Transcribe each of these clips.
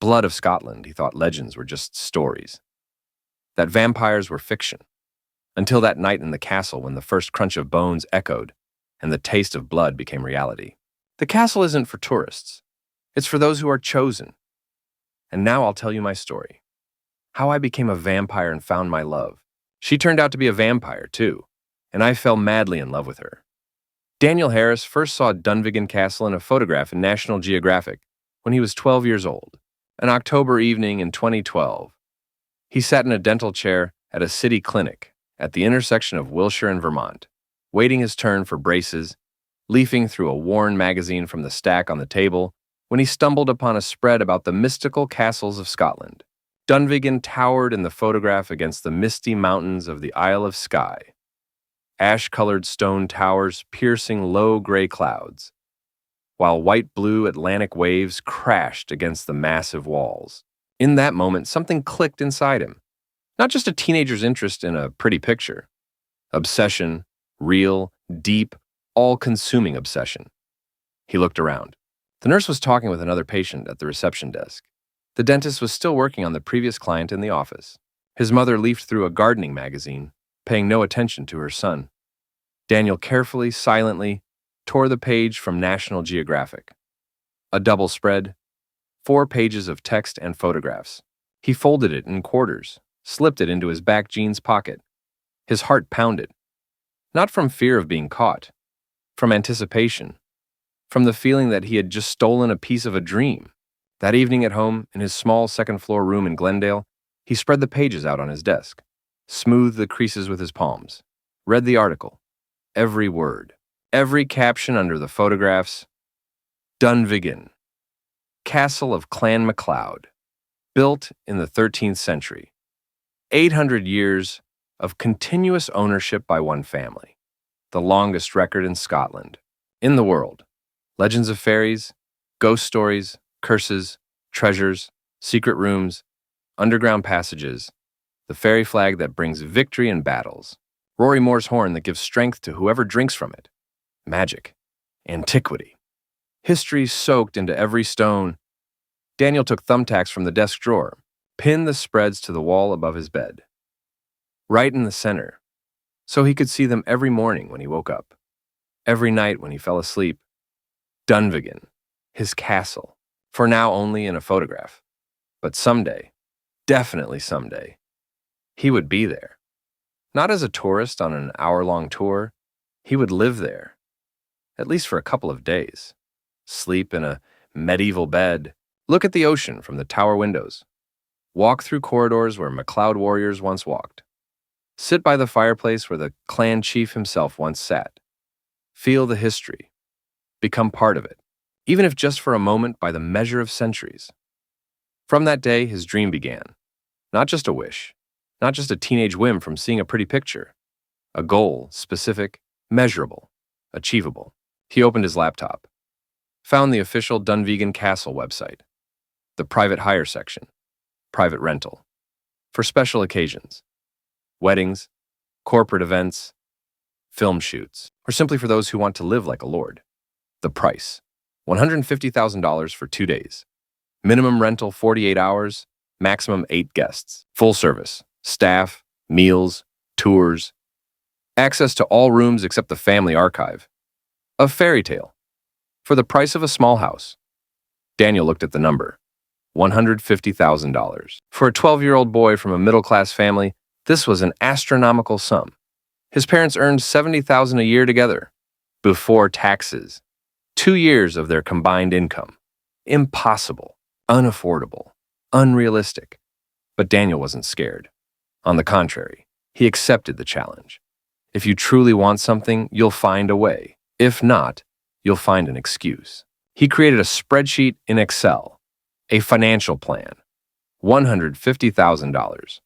Blood of Scotland, he thought legends were just stories, that vampires were fiction, until that night in the castle when the first crunch of bones echoed and the taste of blood became reality. The castle isn't for tourists. It's for those who are chosen. And now I'll tell you my story. How I became a vampire and found my love. She turned out to be a vampire, too, and I fell madly in love with her. Daniel Harris first saw Dunvegan Castle in a photograph in National Geographic when he was 12 years old, an October evening in 2012. He sat in a dental chair at a city clinic at the intersection of Wilshire and Vermont, waiting his turn for braces, leafing through a worn magazine from the stack on the table, when he stumbled upon a spread about the mystical castles of Scotland. Dunvegan towered in the photograph against the misty mountains of the Isle of Skye, ash-colored stone towers piercing low gray clouds, while white-blue Atlantic waves crashed against the massive walls. In that moment, something clicked inside him. Not just a teenager's interest in a pretty picture. Obsession, real, deep, all-consuming obsession. He looked around. The nurse was talking with another patient at the reception desk. The dentist was still working on the previous client in the office. His mother leafed through a gardening magazine, paying no attention to her son. Daniel carefully, silently, tore the page from National Geographic. A double spread, 4 pages of text and photographs. He folded it in quarters, slipped it into his back jeans pocket. His heart pounded. Not from fear of being caught, from anticipation, from the feeling that he had just stolen a piece of a dream. That evening at home, in his small second-floor room in Glendale, he spread the pages out on his desk, smoothed the creases with his palms, read the article, every word, every caption under the photographs. Dunvegan, Castle of Clan MacLeod, built in the 13th century. 800 years of continuous ownership by one family, the longest record in Scotland, in the world. Legends of fairies, ghost stories, curses, treasures, secret rooms, underground passages, the fairy flag that brings victory in battles, Rory Moore's horn that gives strength to whoever drinks from it, magic, antiquity, history soaked into every stone. Daniel took thumbtacks from the desk drawer, pinned the spreads to the wall above his bed, right in the center, so he could see them every morning when he woke up, every night when he fell asleep. Dunvegan, his castle, for now only in a photograph. But someday, definitely someday, he would be there. Not as a tourist on an hour-long tour, he would live there, at least for a couple of days. Sleep in a medieval bed, look at the ocean from the tower windows, walk through corridors where MacLeod warriors once walked, sit by the fireplace where the clan chief himself once sat, feel the history, become part of it, even if just for a moment by the measure of centuries. From that day, his dream began. Not just a wish, not just a teenage whim from seeing a pretty picture. A goal, specific, measurable, achievable. He opened his laptop, found the official Dunvegan Castle website, the private hire section, private rental, for special occasions, weddings, corporate events, film shoots, or simply for those who want to live like a lord. The price, $150,000 for 2 days. Minimum rental 48 hours, maximum 8 guests. Full service, staff, meals, tours. Access to all rooms except the family archive. A fairy tale. For the price of a small house. Daniel looked at the number. $150,000. For a 12-year-old boy from a middle-class family, this was an astronomical sum. His parents earned $70,000 a year together, before taxes. 2 years of their combined income. Impossible, unaffordable, unrealistic. But Daniel wasn't scared. On the contrary, he accepted the challenge. If you truly want something, you'll find a way. If not, you'll find an excuse. He created a spreadsheet in Excel, a financial plan, $150,000.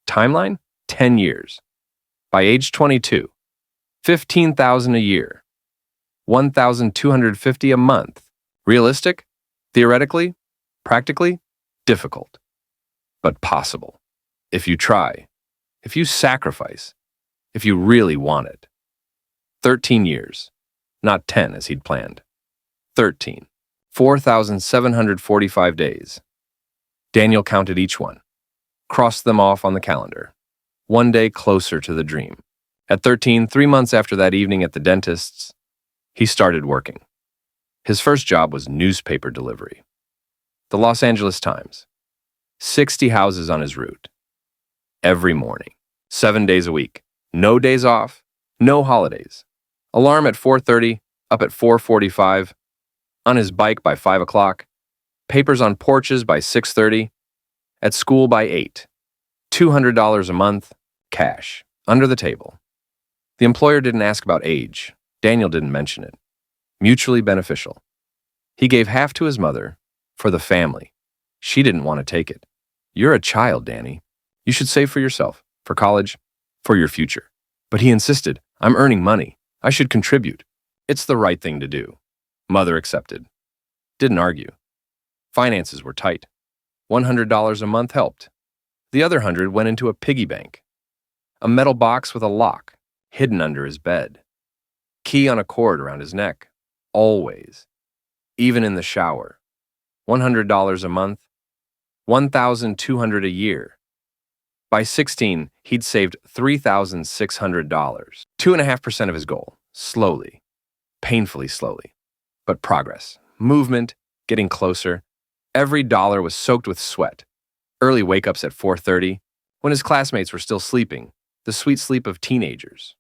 Timeline? 10 years. By age 22, $15,000 a year. $1,250 a month. Realistic? Theoretically? Practically? Difficult. But possible. If you try. If you sacrifice. If you really want it. 13 years. Not 10 as he'd planned. 13. 4,745 days. Daniel counted each one, crossed them off on the calendar. One day closer to the dream. At 13, 3 months after that evening at the dentist's, he started working. His first job was newspaper delivery. The Los Angeles Times. 60 houses on his route. Every morning. 7 days a week. No days off. No holidays. Alarm at 4:30, up at 4:45. On his bike by 5 o'clock. Papers on porches by 6:30. At school by 8. $200 a month, cash, under the table. The employer didn't ask about age. Daniel didn't mention it. Mutually beneficial. He gave half to his mother, for the family. She didn't want to take it. You're a child, Danny. You should save for yourself, for college, for your future. But he insisted, I'm earning money. I should contribute. It's the right thing to do. Mother accepted. Didn't argue. Finances were tight. $100 a month helped. The other 100 went into a piggy bank. A metal box with a lock, hidden under his bed. Key on a cord around his neck. Always. Even in the shower. $100 a month. $1,200 a year. By 16, he'd saved $3,600. 2.5% of his goal. Slowly. Painfully slowly. But progress. Movement. Getting closer. Every dollar was soaked with sweat. Early wake-ups at 4:30, when his classmates were still sleeping, the sweet sleep of teenagers.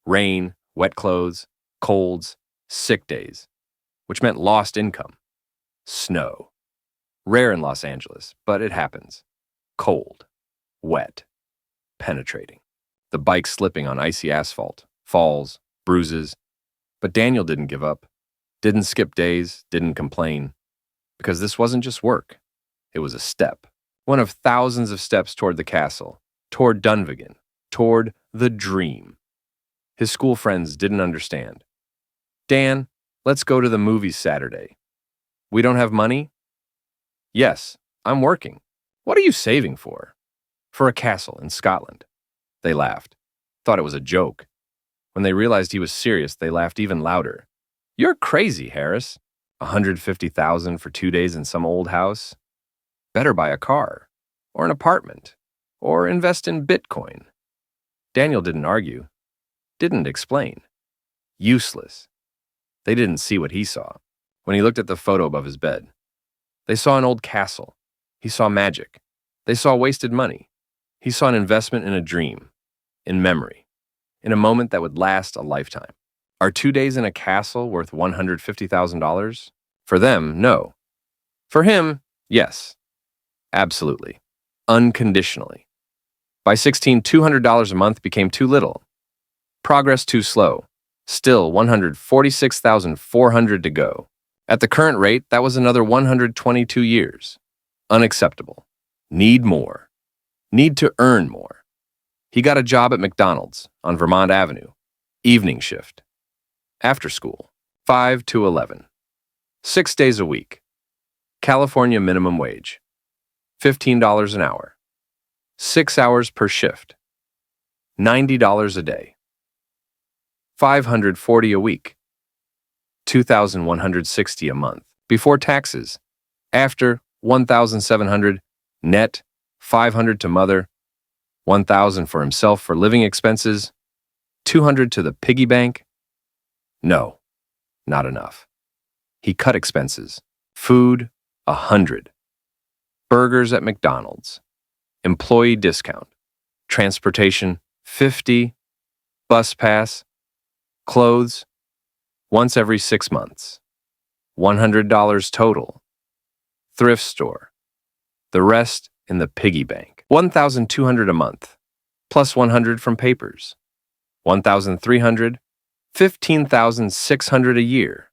Rain, wet clothes, colds, sick days, which meant lost income. Snow. Rare in Los Angeles, but it happens. Cold. Wet. Penetrating. The bike slipping on icy asphalt. Falls. Bruises. But Daniel didn't give up. Didn't skip days. Didn't complain. Because this wasn't just work. It was a step. One of thousands of steps toward the castle. Toward Dunvegan. Toward the dream. His school friends didn't understand. Dan, let's go to the movies Saturday. We don't have money? Yes, I'm working. What are you saving for? For a castle in Scotland. They laughed. Thought it was a joke. When they realized he was serious, they laughed even louder. You're crazy, Harris. $150,000 for 2 days in some old house? Better buy a car, or an apartment, or invest in Bitcoin. Daniel didn't argue, didn't explain. Useless. They didn't see what he saw when he looked at the photo above his bed. They saw an old castle. He saw magic. They saw wasted money. He saw an investment in a dream, in memory, in a moment that would last a lifetime. Are 2 days in a castle worth $150,000? For them, no. For him, yes. Absolutely. Unconditionally. By 16, $200 a month became too little. Progress too slow. Still $146,400 to go. At the current rate, that was another 122 years. Unacceptable. Need more. Need to earn more. He got a job at McDonald's on Vermont Avenue. Evening shift. After school. 5 to 11. 6 days a week. California minimum wage. $15 an hour. 6 hours per shift. $90 a day. $540 a week. $2,160 a month. Before taxes. After, $1,700. Net, $500 to mother. $1,000 for himself for living expenses. $200 to the piggy bank. No, not enough. He cut expenses. Food, $100. Burgers at McDonald's. Employee discount. Transportation, $50. Bus pass. Clothes, once every 6 months. $100 total. Thrift store. The rest in the piggy bank. $1,200 a month, plus $100 from papers. $1,300, $15,600 a year.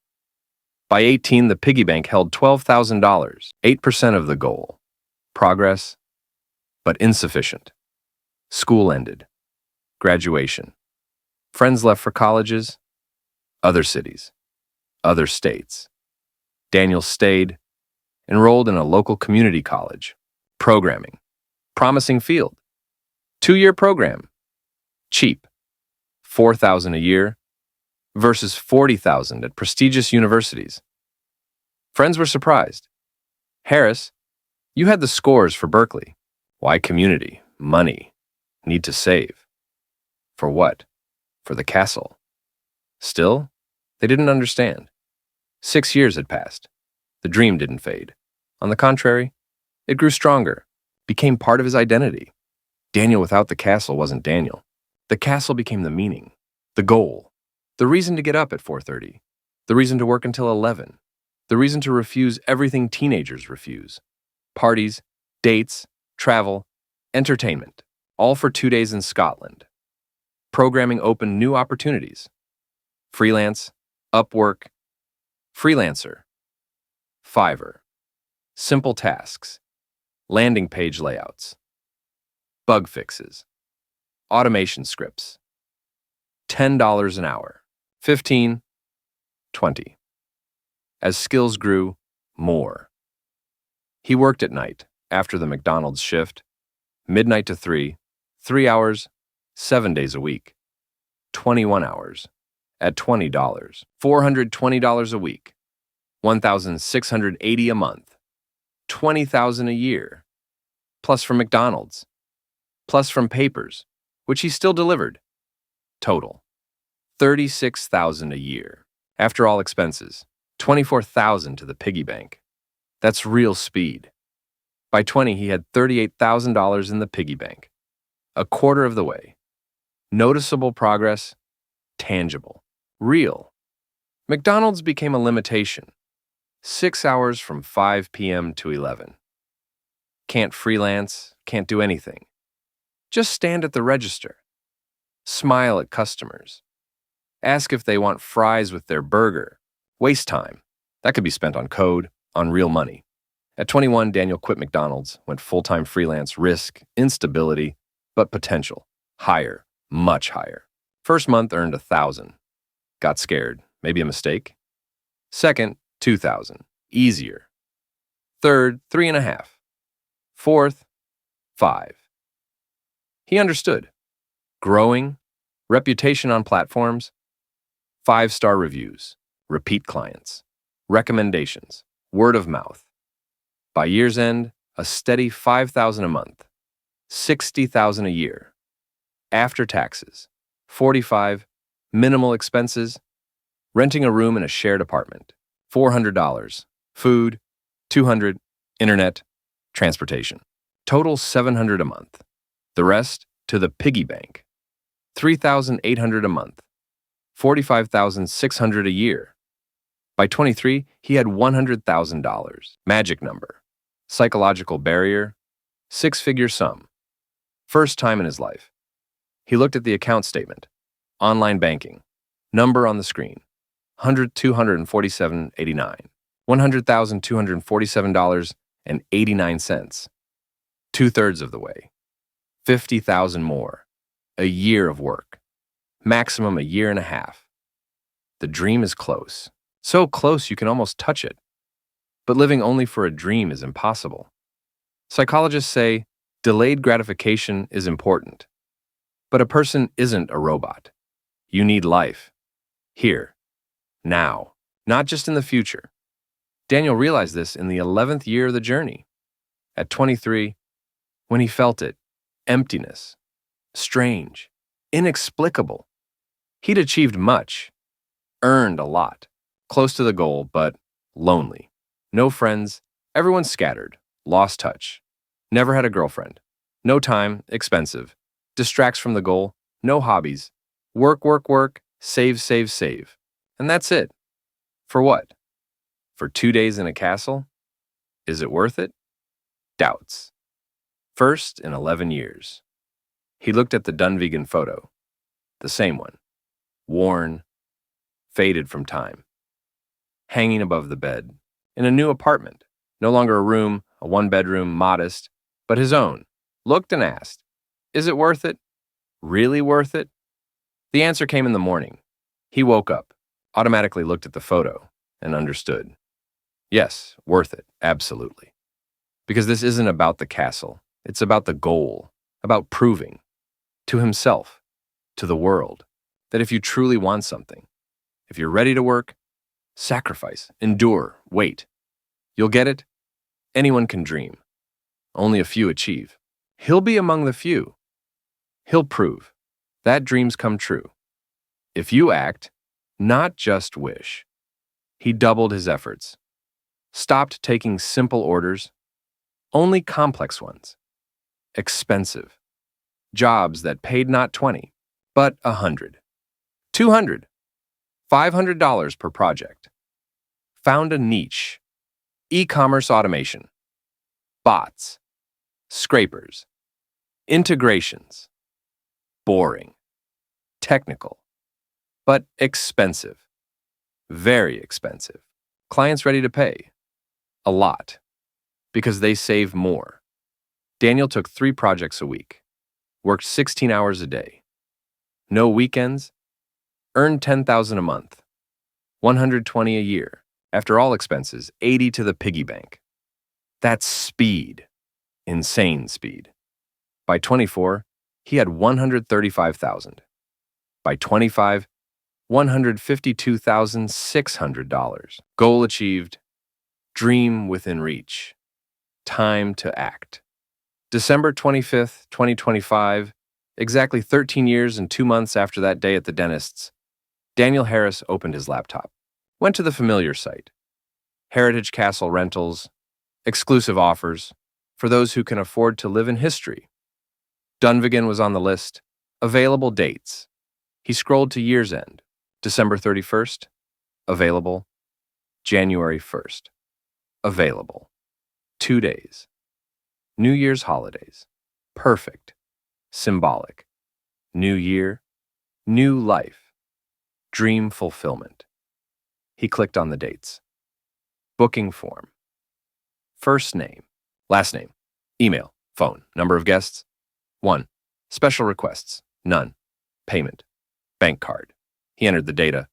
By 18, the piggy bank held $12,000, 8% of the goal. Progress, but insufficient. School ended. Graduation. Friends left for colleges, other cities, other states. Daniel stayed, enrolled in a local community college. Programming. Promising field. 2-year program. Cheap. $4,000 a year versus $40,000 at prestigious universities. Friends were surprised. Harris, You had the scores for Berkeley. Why community? Money. Need to save. For what? For the castle. Still, they didn't understand. 6 years had passed. The dream didn't fade. On the contrary, it grew stronger, became part of his identity. Daniel without the castle wasn't Daniel. The castle became the meaning, the goal, the reason to get up at 4:30, the reason to work until 11, the reason to refuse everything teenagers refuse. Parties, dates, travel, entertainment, all for 2 days in Scotland. Programming opened new opportunities. Freelance, Upwork, Freelancer, Fiverr, simple tasks, landing page layouts, bug fixes, automation scripts, $10 an hour, 15, 20. As skills grew, more. He worked at night, after the McDonald's shift, midnight to 3 hours, 7 days a week, 21 hours, at $20, $420 a week, $1,680 a month, $20,000 a year, plus from McDonald's, plus from papers, which he still delivered. Total, $36,000 a year. After all expenses, $24,000 to the piggy bank. That's real speed. By 20, he had $38,000 in the piggy bank. A quarter of the way. Noticeable progress, tangible, real. McDonald's became a limitation. 6 hours from 5 p.m. to 11. Can't freelance, can't do anything. Just stand at the register. Smile at customers. Ask if they want fries with their burger. Waste time. That could be spent on code, on real money. At 21, Daniel quit McDonald's, went full-time freelance, risk, instability, but potential. Higher, much higher. First month earned $1,000. Got scared. Maybe a mistake. Second, $2,000. Easier. Third, 3.5. Fourth, 5. He understood. Growing, reputation on platforms, 5-star reviews, repeat clients, recommendations, word of mouth. By year's end, a steady $5,000 a month, $60,000 a year. After taxes, 45, minimal expenses, renting a room in a shared apartment, $400, food, $200, internet, transportation. Total $700 a month. The rest to the piggy bank. $3,800 a month, $45,600 a year. By 23, he had $100,000. Magic number. Psychological barrier. 6-figure sum. First time in his life. He looked at the account statement. Online banking. Number on the screen. $100,247.89. $100,247.89. 2/3 of the way. 50,000 more. A year of work. Maximum a year and a half. The dream is close. So close you can almost touch it. But living only for a dream is impossible. Psychologists say delayed gratification is important. But a person isn't a robot. You need life. Here. Now. Not just in the future. Daniel realized this in the 11th year of the journey. At 23, when he felt it, emptiness, strange, inexplicable. He'd achieved much, earned a lot, close to the goal, but lonely. No friends, everyone scattered, lost touch. Never had a girlfriend. No time, expensive. Distracts from the goal, no hobbies. Work, work, work, save, save, save. And that's it. For what? For 2 days in a castle? Is it worth it? Doubts. First in 11 years. He looked at the Dunvegan photo. The same one. Worn, faded from time. Hanging above the bed. In a new apartment. No longer a room, a one-bedroom, modest, but his own. Looked and asked, is it worth it? Really worth it? The answer came in the morning. He woke up, automatically looked at the photo, and understood. Yes, worth it, absolutely. Because this isn't about the castle. It's about the goal, about proving to himself, to the world, that if you truly want something, if you're ready to work, sacrifice, endure, wait. You'll get it. Anyone can dream. only a few achieve. He'll be among the few. He'll prove that dreams come true. If you act, not just wish. He doubled his efforts, stopped taking simple orders, only complex ones, expensive, jobs that paid not 20, but 100, 200, $500 per project. Found a niche, e-commerce automation, bots, scrapers, integrations, boring, technical, but expensive, very expensive. Clients ready to pay a lot because they save more. Daniel took 3 projects a week, worked 16 hours a day, no weekends, earned $10,000 a month, $120 a year, after all expenses, 80 to the piggy bank. That's speed, insane speed. By 24, he had $135,000. By 25, $152,600. Goal achieved, dream within reach. Time to act. December 25th, 2025, exactly 13 years and 2 months after that day at the dentist's, Daniel Harris opened his laptop, went to the familiar site. Heritage Castle rentals, exclusive offers for those who can afford to live in history. Dunvegan was on the list, available dates. He scrolled to year's end, December 31st, available, January 1st, available, 2 days. New Year's holidays, perfect, symbolic. New year, new life, dream fulfillment. He clicked on the dates. Booking form. First name, last name, email, phone, number of guests, 1. Special requests, none. Payment, bank card. He entered the data,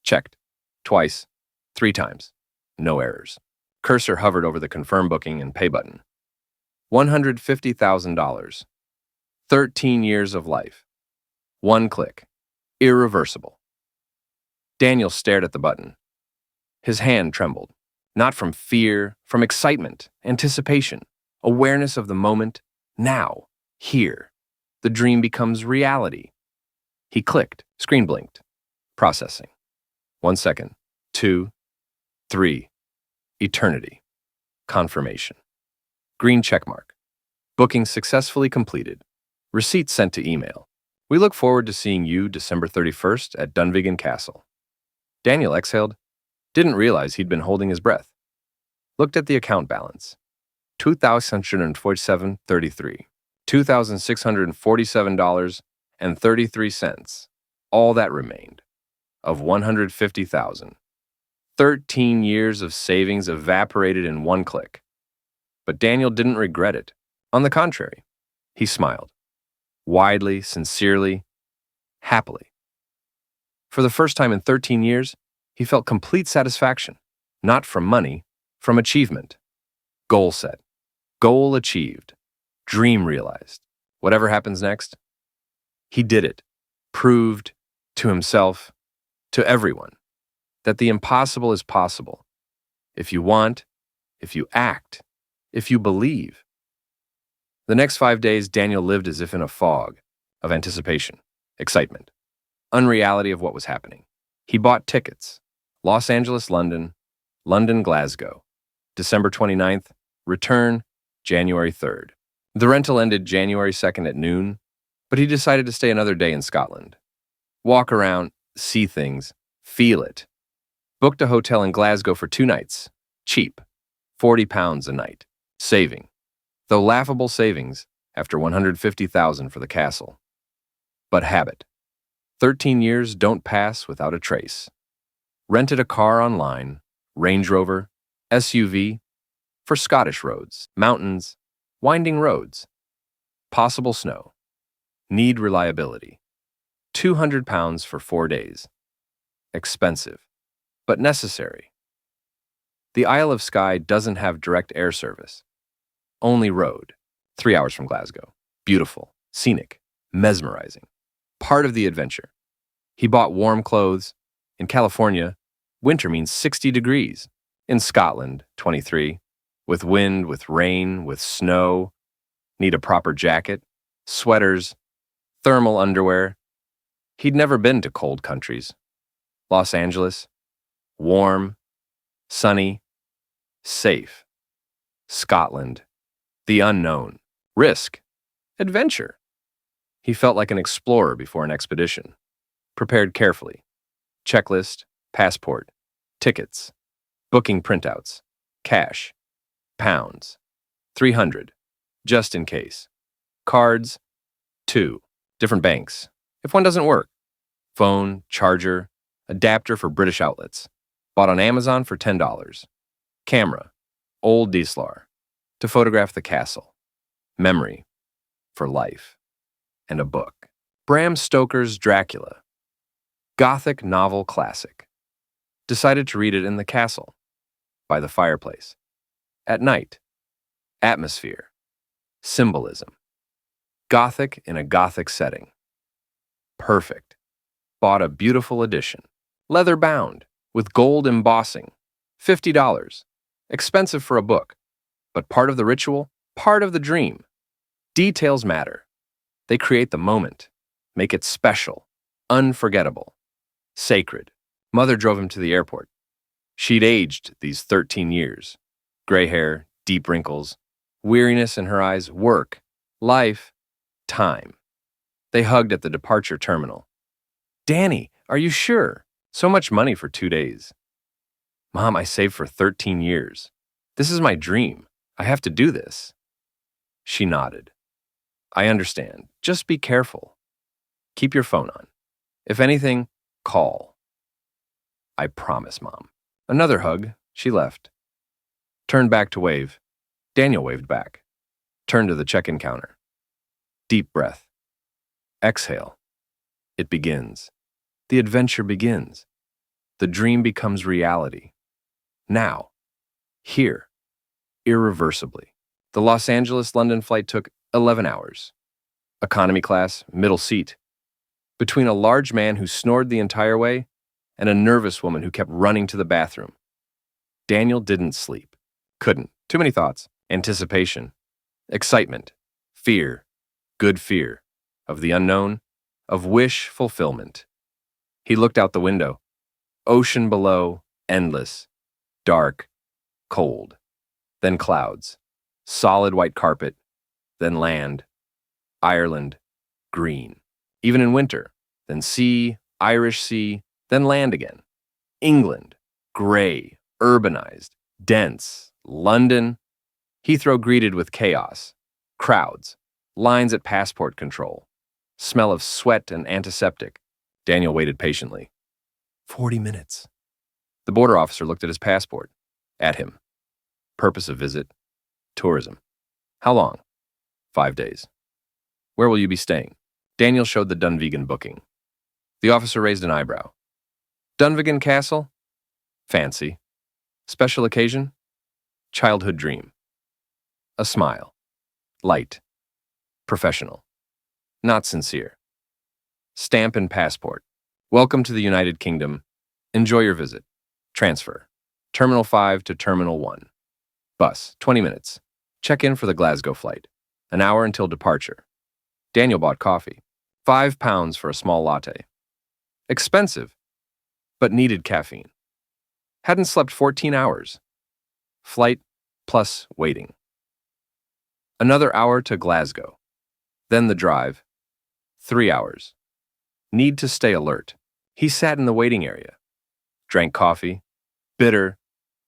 checked, twice, 3 times, no errors. Cursor hovered over the confirm booking and pay button. $150,000. 13 years of life. 1 click. Irreversible. Daniel stared at the button. His hand trembled. Not from fear, from excitement, anticipation, awareness of the moment, now, here. The dream becomes reality. He clicked, screen blinked. Processing. 1 second, 2, 3. Eternity. Confirmation. Green checkmark. Booking successfully completed. Receipt sent to email. We look forward to seeing you December 31st at Dunvegan Castle. Daniel exhaled. Didn't realize he'd been holding his breath. Looked at the account balance. $2,647.33. $2,647.33. All that remained. Of $150,000. 13 years of savings evaporated in 1 click. But Daniel didn't regret it. On the contrary, he smiled. Widely, sincerely, happily. For the first time in 13 years, he felt complete satisfaction, not from money, from achievement. Goal set. Goal achieved. Dream realized. Whatever happens next, he did it. Proved to himself, to everyone, that the impossible is possible. If you want, if you act, if you believe. The next 5 days, Daniel lived as if in a fog of anticipation, excitement, unreality of what was happening. He bought tickets. Los Angeles, London, London, Glasgow. December 29th, return, January 3rd. The rental ended January 2nd at noon, but he decided to stay another day in Scotland. Walk around, see things, feel it. Booked a hotel in Glasgow for 2 nights. Cheap. £40 a night. Saving. Though laughable savings after $150,000 for the castle. But habit. 13 years don't pass without a trace. Rented a car online, Range Rover, SUV, for Scottish roads, mountains, winding roads. Possible snow. Need reliability. £200 for 4 days. Expensive, but necessary. The Isle of Skye doesn't have direct air service. Only road, 3 hours from Glasgow. Beautiful, scenic, mesmerizing. Part of the adventure. He bought warm clothes. In California, winter means 60 degrees. In Scotland, 23. With wind, with rain, with snow. Need a proper jacket, sweaters, thermal underwear. He'd never been to cold countries. Los Angeles, warm, sunny, safe. Scotland, the unknown, risk, adventure. He felt like an explorer before an expedition. Prepared carefully. Checklist, passport, tickets, booking printouts, cash, pounds, 300, just in case. Cards, 2, different banks. If one doesn't work, phone, charger, adapter for British outlets. Bought on Amazon for $10. Camera, old DSLR, to photograph the castle. Memory, for life. And a book. Bram Stoker's Dracula. Gothic novel classic. Decided to read it in the castle, by the fireplace. At night. Atmosphere. Symbolism. Gothic in a Gothic setting. Perfect. Bought a beautiful edition. Leather bound, with gold embossing. $50. Expensive for a book, but part of the ritual, part of the dream. Details matter. They create the moment, make it special, unforgettable, sacred. Mother drove him to the airport. She'd aged these 13 years. Gray hair, deep wrinkles, weariness in her eyes, work, life, time. They hugged at the departure terminal. Danny, are you sure? So much money for 2 days. Mom, I saved for 13 years. This is my dream. I have to do this. She nodded. I understand. Just be careful. Keep your phone on. If anything, call. I promise, Mom. Another hug. She left. Turned back to wave. Daniel waved back. Turned to the check-in counter. Deep breath. Exhale. It begins. The adventure begins. The dream becomes reality. Now. Here. Irreversibly. The Los Angeles-London flight took 11 hours. Economy class, middle seat. Between a large man who snored the entire way and a nervous woman who kept running to the bathroom. Daniel didn't sleep. Couldn't. Too many thoughts. Anticipation. Excitement. Fear. Good fear. Of the unknown. Of wish fulfillment. He looked out the window. Ocean below, endless. Dark. Cold. Then clouds. Solid white carpet. Then land. Ireland. Green. Even in winter. Then sea, Irish Sea, then land again. England. Gray. Urbanized. Dense. London. Heathrow greeted with chaos. Crowds. Lines at passport control. Smell of sweat and antiseptic. Daniel waited patiently. 40 minutes. The border officer looked at his passport. At him. Purpose of visit. Tourism. How long? 5 days. Where will you be staying? Daniel showed the Dunvegan booking. The officer raised an eyebrow. Dunvegan Castle? Fancy. Special occasion? Childhood dream. A smile. Light. Professional. Not sincere. Stamp and passport. Welcome to the United Kingdom. Enjoy your visit. Transfer. Terminal 5 to Terminal 1. Bus, 20 minutes. Check in for the Glasgow flight. An hour until departure. Daniel bought coffee. £5 for a small latte. Expensive, but needed caffeine. Hadn't slept 14 hours. Flight plus waiting. Another hour to Glasgow. Then the drive. 3 hours. Need to stay alert. He sat in the waiting area. Drank coffee. Bitter.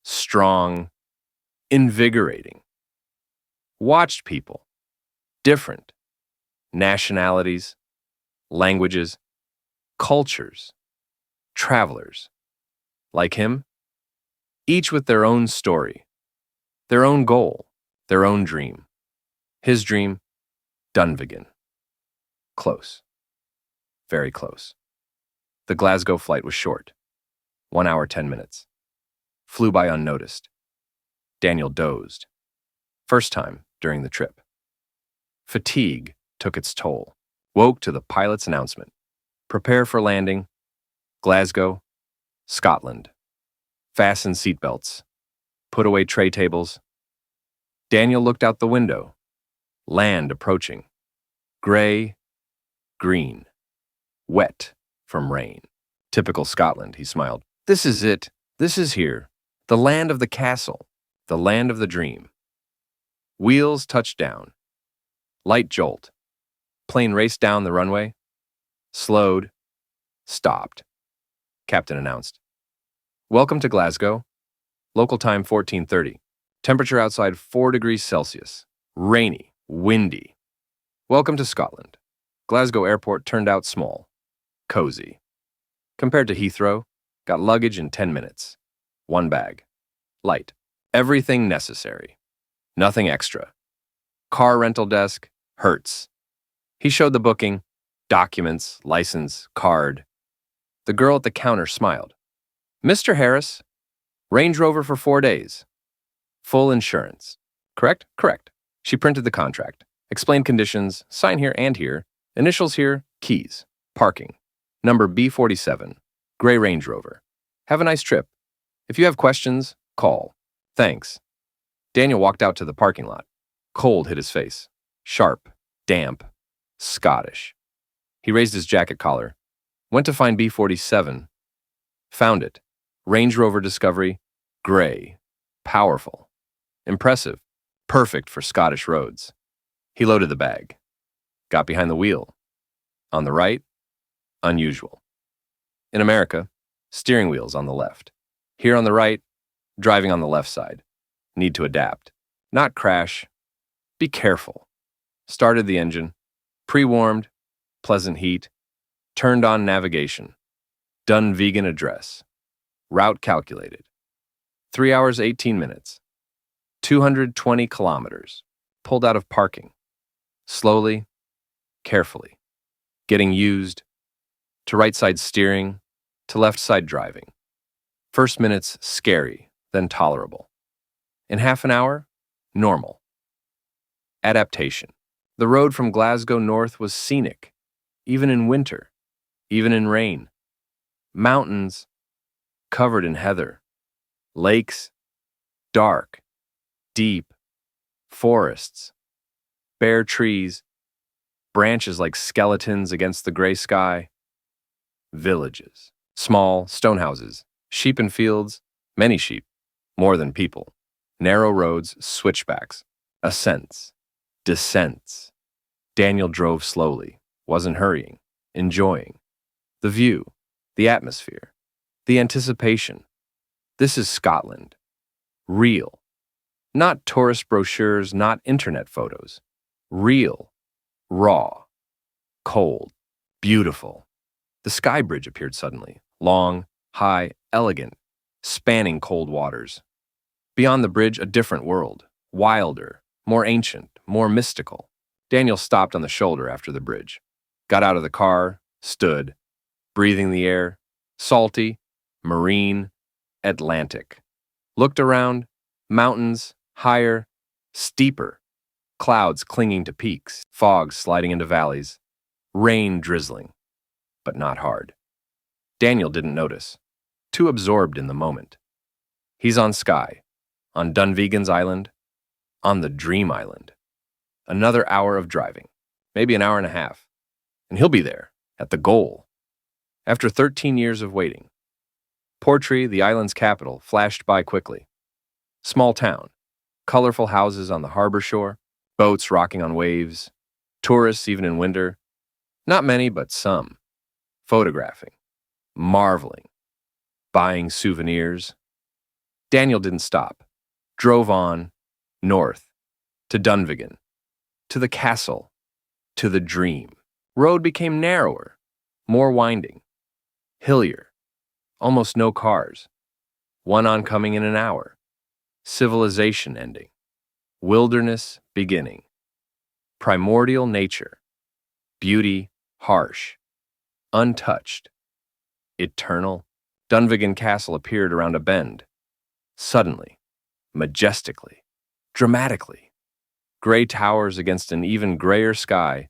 Strong. Invigorating. Watched people. Different. Nationalities. Languages. Cultures. Travelers. Like him. Each with their own story. Their own goal. Their own dream. His dream. Dunvegan. Close. Very close. The Glasgow flight was short. 1 hour, 10 minutes. Flew by unnoticed. Daniel dozed. First time during the trip. Fatigue took its toll. Woke to the pilot's announcement. Prepare for landing. Glasgow, Scotland. Fasten seatbelts. Put away tray tables. Daniel looked out the window. Land approaching. Gray, green, wet from rain. Typical Scotland, he smiled. This is it. This is here. The land of the castle. The land of the dream. Wheels touched down. Light jolt. Plane raced down the runway. Slowed. Stopped. Captain announced. Welcome to Glasgow. Local time 14:30. Temperature outside 4 degrees Celsius. Rainy. Windy. Welcome to Scotland. Glasgow Airport turned out small. Cozy. Compared to Heathrow, got luggage in 10 minutes. 1 bag. Light. Everything necessary. Nothing extra. Car rental desk. Hertz. He showed the booking, documents, license, card. The girl at the counter smiled. Mr. Harris, Range Rover for 4 days. Full insurance. Correct? Correct. She printed the contract, explained conditions, sign here and here, initials here, keys, parking. Number B47, gray Range Rover. Have a nice trip. If you have questions, call. Thanks. Daniel walked out to the parking lot. Cold hit his face. Sharp, damp, Scottish. He raised his jacket collar, went to find B47, found it. Range Rover Discovery, gray, powerful, impressive, perfect for Scottish roads. He loaded the bag, got behind the wheel. On the right, unusual. In America, steering wheel's on the left. Here on the right, driving on the left side. Need to adapt. Not crash. Be careful. Started the engine. Pre-warmed. Pleasant heat. Turned on navigation. Dunvegan address. Route calculated. 3 hours, 18 minutes. 220 kilometers. Pulled out of parking. Slowly. Carefully. Getting used. To right side steering. To left side driving. First minutes, scary, then tolerable. In half an hour, normal. Adaptation. The road from Glasgow north was scenic, even in winter, even in rain. Mountains, covered in heather. Lakes, dark, deep. Forests, bare trees, branches like skeletons against the gray sky. Villages, small stone houses, sheep in fields, many sheep, more than people. Narrow roads, switchbacks, ascents, descents. Daniel drove slowly, wasn't hurrying, enjoying. The view, the atmosphere, the anticipation. This is Scotland. Real. Not tourist brochures, not internet photos. Real. Raw. Cold. Beautiful. The sky bridge appeared suddenly. Long, high, elegant, spanning cold waters. Beyond the bridge, a different world. Wilder, more ancient, more mystical. Daniel stopped on the shoulder after the bridge. Got out of the car, stood, breathing the air. Salty, marine, Atlantic. Looked around, mountains, higher, steeper. Clouds clinging to peaks, fog sliding into valleys. Rain drizzling, but not hard. Daniel didn't notice. Too absorbed in the moment. He's on Skye, on Dunvegan's Island, on the Dream Island. Another hour of driving, maybe an hour and a half, and he'll be there, at the goal. After 13 years of waiting. Portree, the island's capital, flashed by quickly. Small town, colorful houses on the harbor shore, boats rocking on waves, tourists even in winter. Not many, but some. Photographing, marveling, buying souvenirs. Daniel didn't stop. Drove on, north, to Dunvegan, to the castle, to the dream. Road became narrower, more winding, hillier, almost no cars. One oncoming in an hour. Civilization ending. Wilderness beginning. Primordial nature. Beauty harsh. Untouched. Eternal. Dunvegan Castle appeared around a bend. Suddenly. Majestically. Dramatically. Gray towers against an even grayer sky.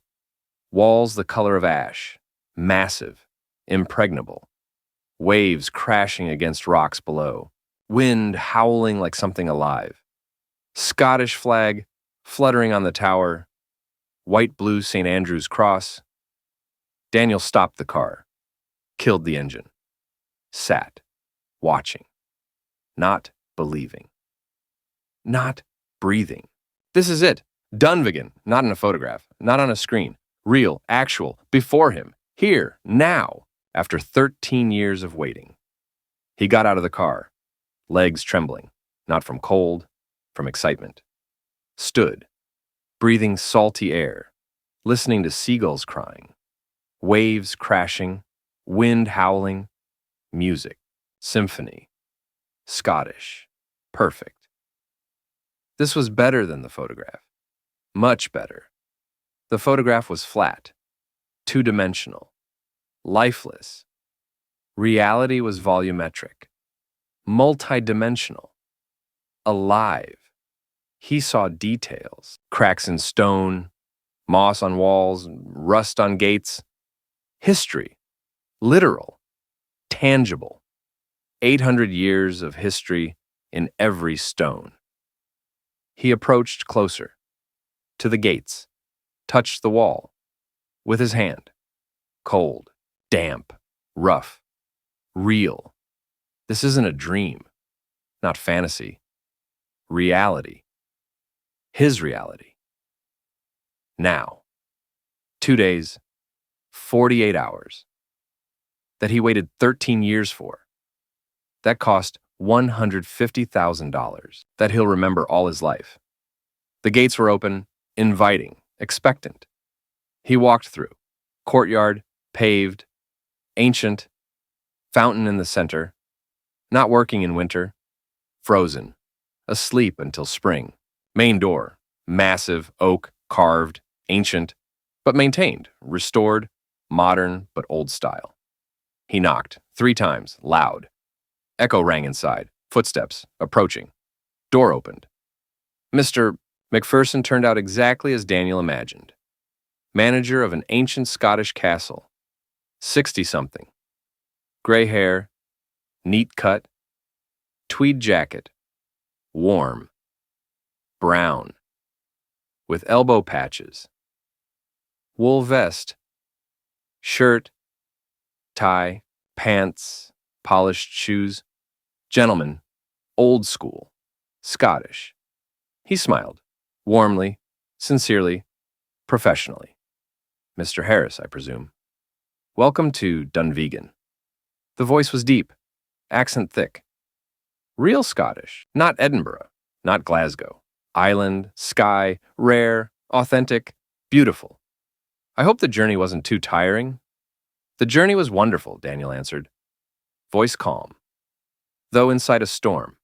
Walls the color of ash. Massive. Impregnable. Waves crashing against rocks below. Wind howling like something alive. Scottish flag fluttering on the tower, white-blue St. Andrew's cross. Daniel stopped the car, killed the engine, sat, watching, not believing, not breathing. This is it. Dunvegan, not in a photograph, not on a screen. Real, actual, before him, here, now, after 13 years of waiting. He got out of the car, legs trembling, not from cold, from excitement. Stood, breathing salty air, listening to seagulls crying, waves crashing, wind howling, music, symphony, Scottish, perfect. This was better than the photograph, much better. The photograph was flat, two-dimensional, lifeless. Reality was volumetric, multidimensional, alive. He saw details, cracks in stone, moss on walls, rust on gates. History, literal, tangible. 800 years of history in every stone. He approached closer, to the gates, touched the wall, with his hand. Cold, damp, rough, real. This isn't a dream, not fantasy. Reality. His reality. Now. 2 days, 48 hours. That he waited 13 years for. That cost $150,000 that he'll remember all his life. The gates were open, inviting, expectant. He walked through. Courtyard, paved, ancient, fountain in the center, not working in winter, frozen, asleep until spring. Main door, massive, oak, carved, ancient, but maintained, restored, modern but old style. He knocked 3 times, loud. Echo rang inside, footsteps, approaching. Door opened. Mr. McPherson turned out exactly as Daniel imagined. Manager of an ancient Scottish castle. 60-something. Gray hair, neat cut, tweed jacket, warm, brown, with elbow patches, wool vest, shirt, tie, pants, polished shoes. Gentleman, old school, Scottish. He smiled, warmly, sincerely, professionally. Mr. Harris, I presume. Welcome to Dunvegan. The voice was deep, accent thick. Real Scottish, not Edinburgh, not Glasgow. Island, sky, rare, authentic, beautiful. I hope the journey wasn't too tiring. The journey was wonderful, Daniel answered. Voice calm. Though inside a storm,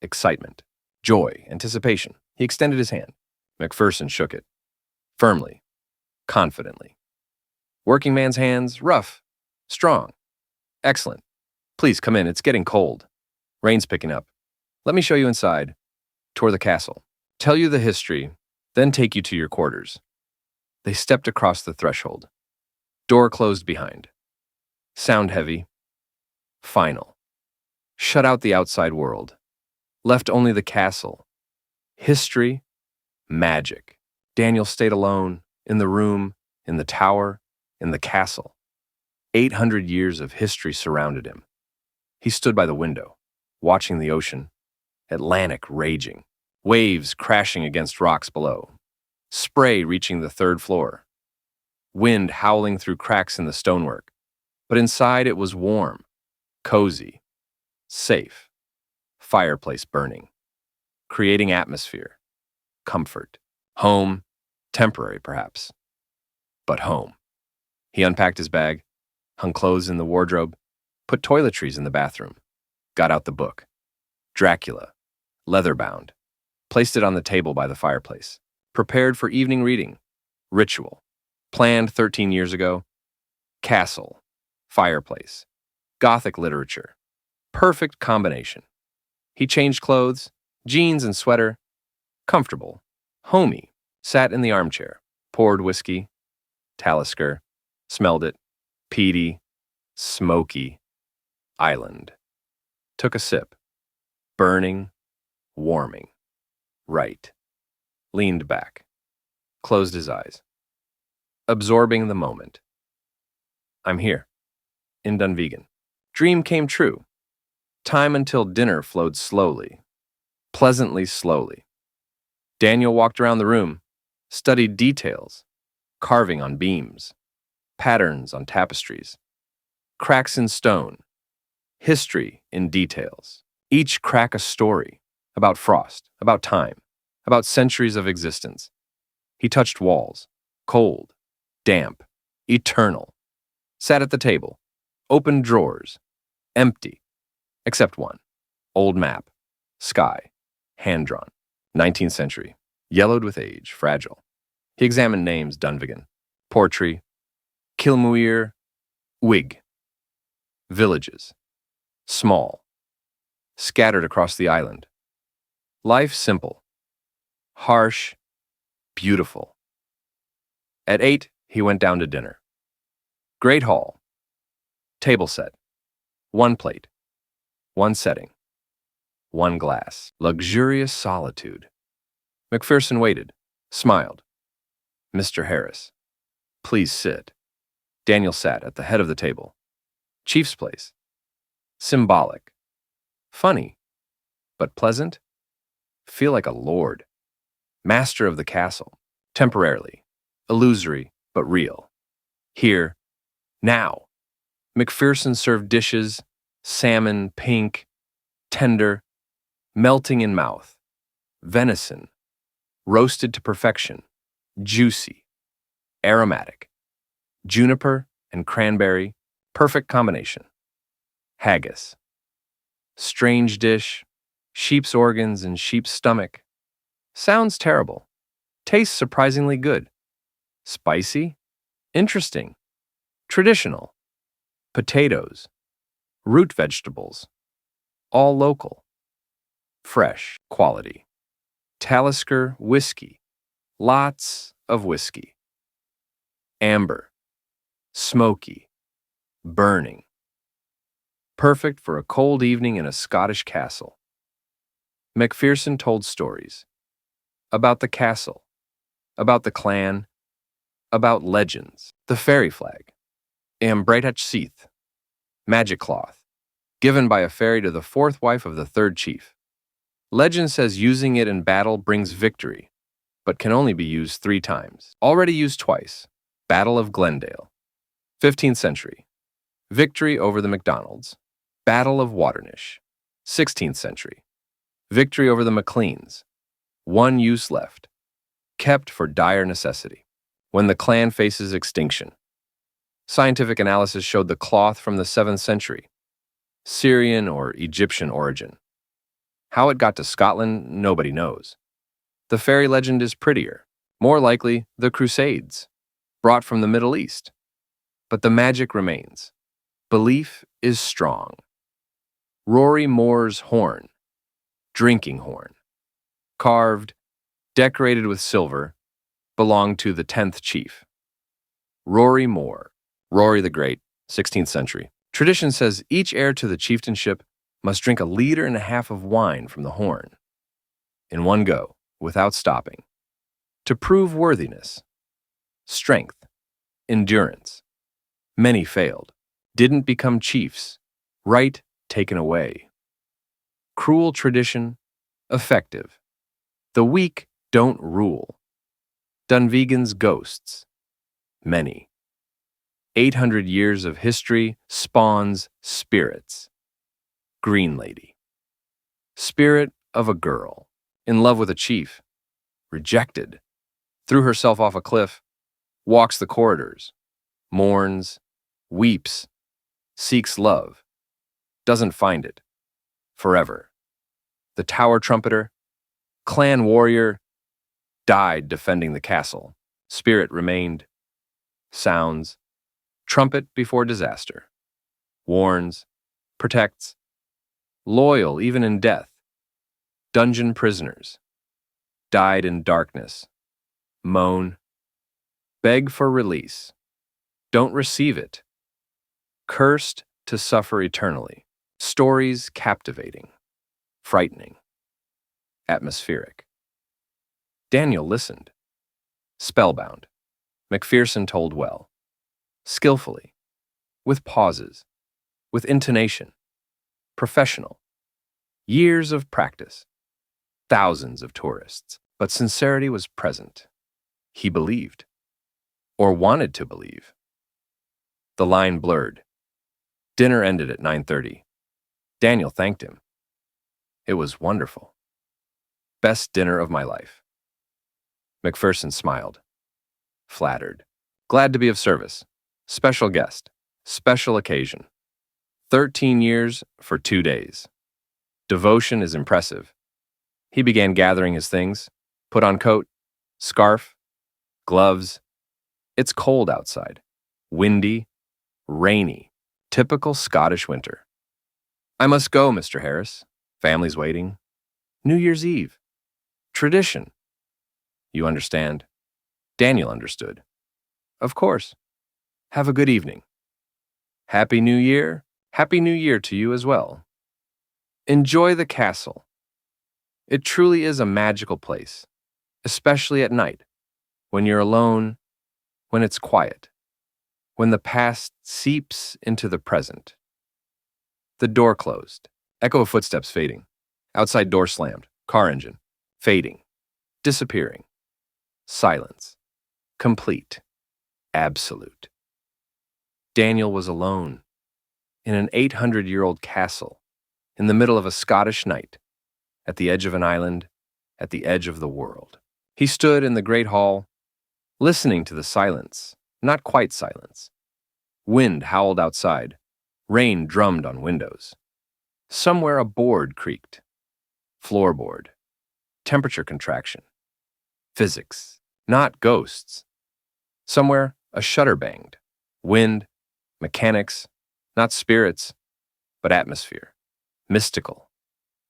excitement, joy, anticipation. He extended his hand. McPherson shook it. Firmly, confidently. Working man's hands, rough, strong. Excellent. Please come in, it's getting cold. Rain's picking up. Let me show you inside. Tour the castle. Tell you the history, then take you to your quarters. They stepped across the threshold. Door closed behind. Sound heavy. Final. Shut out the outside world. Left only the castle. History. Magic. Daniel stayed alone, in the room, in the tower, in the castle. 800 years of history surrounded him. He stood by the window, watching the ocean. Atlantic raging. Waves crashing against rocks below. Spray reaching the 3rd floor. Wind howling through cracks in the stonework. But inside it was warm, cozy, safe. Fireplace burning. Creating atmosphere. Comfort. Home. Temporary, perhaps. But home. He unpacked his bag, hung clothes in the wardrobe, put toiletries in the bathroom, got out the book. Dracula. Leather-bound. Placed it on the table by the fireplace. Prepared for evening reading. Ritual. Planned 13 years ago. Castle. Fireplace. Gothic literature. Perfect combination. He changed clothes, jeans and sweater. Comfortable. Homey. Sat in the armchair. Poured whiskey. Talisker. Smelled it. Peaty. Smoky. Island. Took a sip. Burning. Warming. Right. Leaned back. Closed his eyes. Absorbing the moment. I'm here. In Dunvegan. Dream came true. Time until dinner flowed slowly. Pleasantly slowly. Daniel walked around the room, studied details, carving on beams, patterns on tapestries, cracks in stone, history in details. Each crack a story about frost, about time, about centuries of existence. He touched walls, cold, damp, eternal. Sat at the table, opened drawers, empty, except one. Old map, sky, hand-drawn, 19th century, yellowed with age, fragile. He examined names: Dunvegan, Portree, Kilmuir, Wig. Villages, small, scattered across the island. Life simple, harsh, beautiful. At 8, he went down to dinner. Great hall. Table set. One plate. One setting. One glass. Luxurious solitude. McPherson waited, smiled. Mr. Harris, please sit. Daniel sat at the head of the table. Chief's place. Symbolic. Funny, but pleasant. Feel like a lord. Master of the castle. Temporarily. Illusory, but real. Here. Now. McPherson served dishes, salmon, pink, tender, melting in mouth. Venison. Roasted to perfection. Juicy. Aromatic. Juniper and cranberry. Perfect combination. Haggis. Strange dish. Sheep's organs and sheep's stomach. Sounds terrible. Tastes surprisingly good. Spicy. Interesting. Traditional. Potatoes. Root vegetables. All local. Fresh. Quality. Talisker whiskey. Lots of whiskey. Amber. Smoky. Burning. Perfect for a cold evening in a Scottish castle. McPherson told stories. About the castle. About the clan. About legends. The fairy flag. Ambreitach Seath. Magic cloth. Given by a fairy to the 4th wife of the 3rd chief. Legend says using it in battle brings victory, but can only be used 3 times. Already used twice. Battle of Glendale. 15th century. Victory over the MacDonalds. Battle of Waternish. 16th century. Victory over the Macleans. 1 use left. Kept for dire necessity. When the clan faces extinction. Scientific analysis showed the cloth from the 7th century. Syrian or Egyptian origin. How it got to Scotland, nobody knows. The fairy legend is prettier. More likely, the Crusades. Brought from the Middle East. But the magic remains. Belief is strong. Rory Moore's horn. Drinking horn. Carved, decorated with silver, belonged to the 10th chief. Rory Moore. Rory the Great, 16th century. Tradition says each heir to the chieftainship must drink 1.5 liters of wine from the horn. In one go, without stopping. To prove worthiness. Strength. Endurance. Many failed. Didn't become chiefs. Right taken away. Cruel tradition. Effective. The weak don't rule. Dunvegan's ghosts. Many. 800 years of history spawns spirits. Green Lady. Spirit of a girl. In love with a chief. Rejected. Threw herself off a cliff. Walks the corridors. Mourns. Weeps. Seeks love. Doesn't find it. Forever. The tower trumpeter. Clan warrior. Died defending the castle. Spirit remained. Sounds. Trumpet before disaster. Warns. Protects. Loyal even in death. Dungeon prisoners. Died in darkness. Moan. Beg for release. Don't receive it. Cursed to suffer eternally. Stories captivating. Frightening. Atmospheric. Daniel listened. Spellbound. Macpherson told well. Skillfully. With pauses. With intonation. Professional. Years of practice. Thousands of tourists. But sincerity was present. He believed. Or wanted to believe. The line blurred. Dinner ended at 9:30. Daniel thanked him. It was wonderful. Best dinner of my life. Macpherson smiled. Flattered. Glad to be of service. Special guest. Special occasion. 13 years for 2 days. Devotion is impressive. He began gathering his things, put on coat, scarf, gloves. It's cold outside. Windy, rainy, typical Scottish winter. I must go, Mr. Harris. Family's waiting. New Year's Eve. Tradition. You understand? Daniel understood. Of course. Have a good evening. Happy New Year. Happy New Year to you as well. Enjoy the castle. It truly is a magical place, especially at night, when you're alone, when it's quiet, when the past seeps into the present. The door closed. Echo of footsteps fading. Outside door slammed. Car engine. Fading. Disappearing. Silence. Complete. Absolute. Daniel was alone. In an 800-year-old castle. In the middle of a Scottish night. At the edge of an island. At the edge of the world. He stood in the great hall, listening to the silence. Not quite silence. Wind howled outside. Rain drummed on windows. Somewhere a board creaked. Floorboard. Temperature contraction. Physics. Not ghosts. Somewhere a shutter banged. Wind. Mechanics. Not spirits, but atmosphere. Mystical.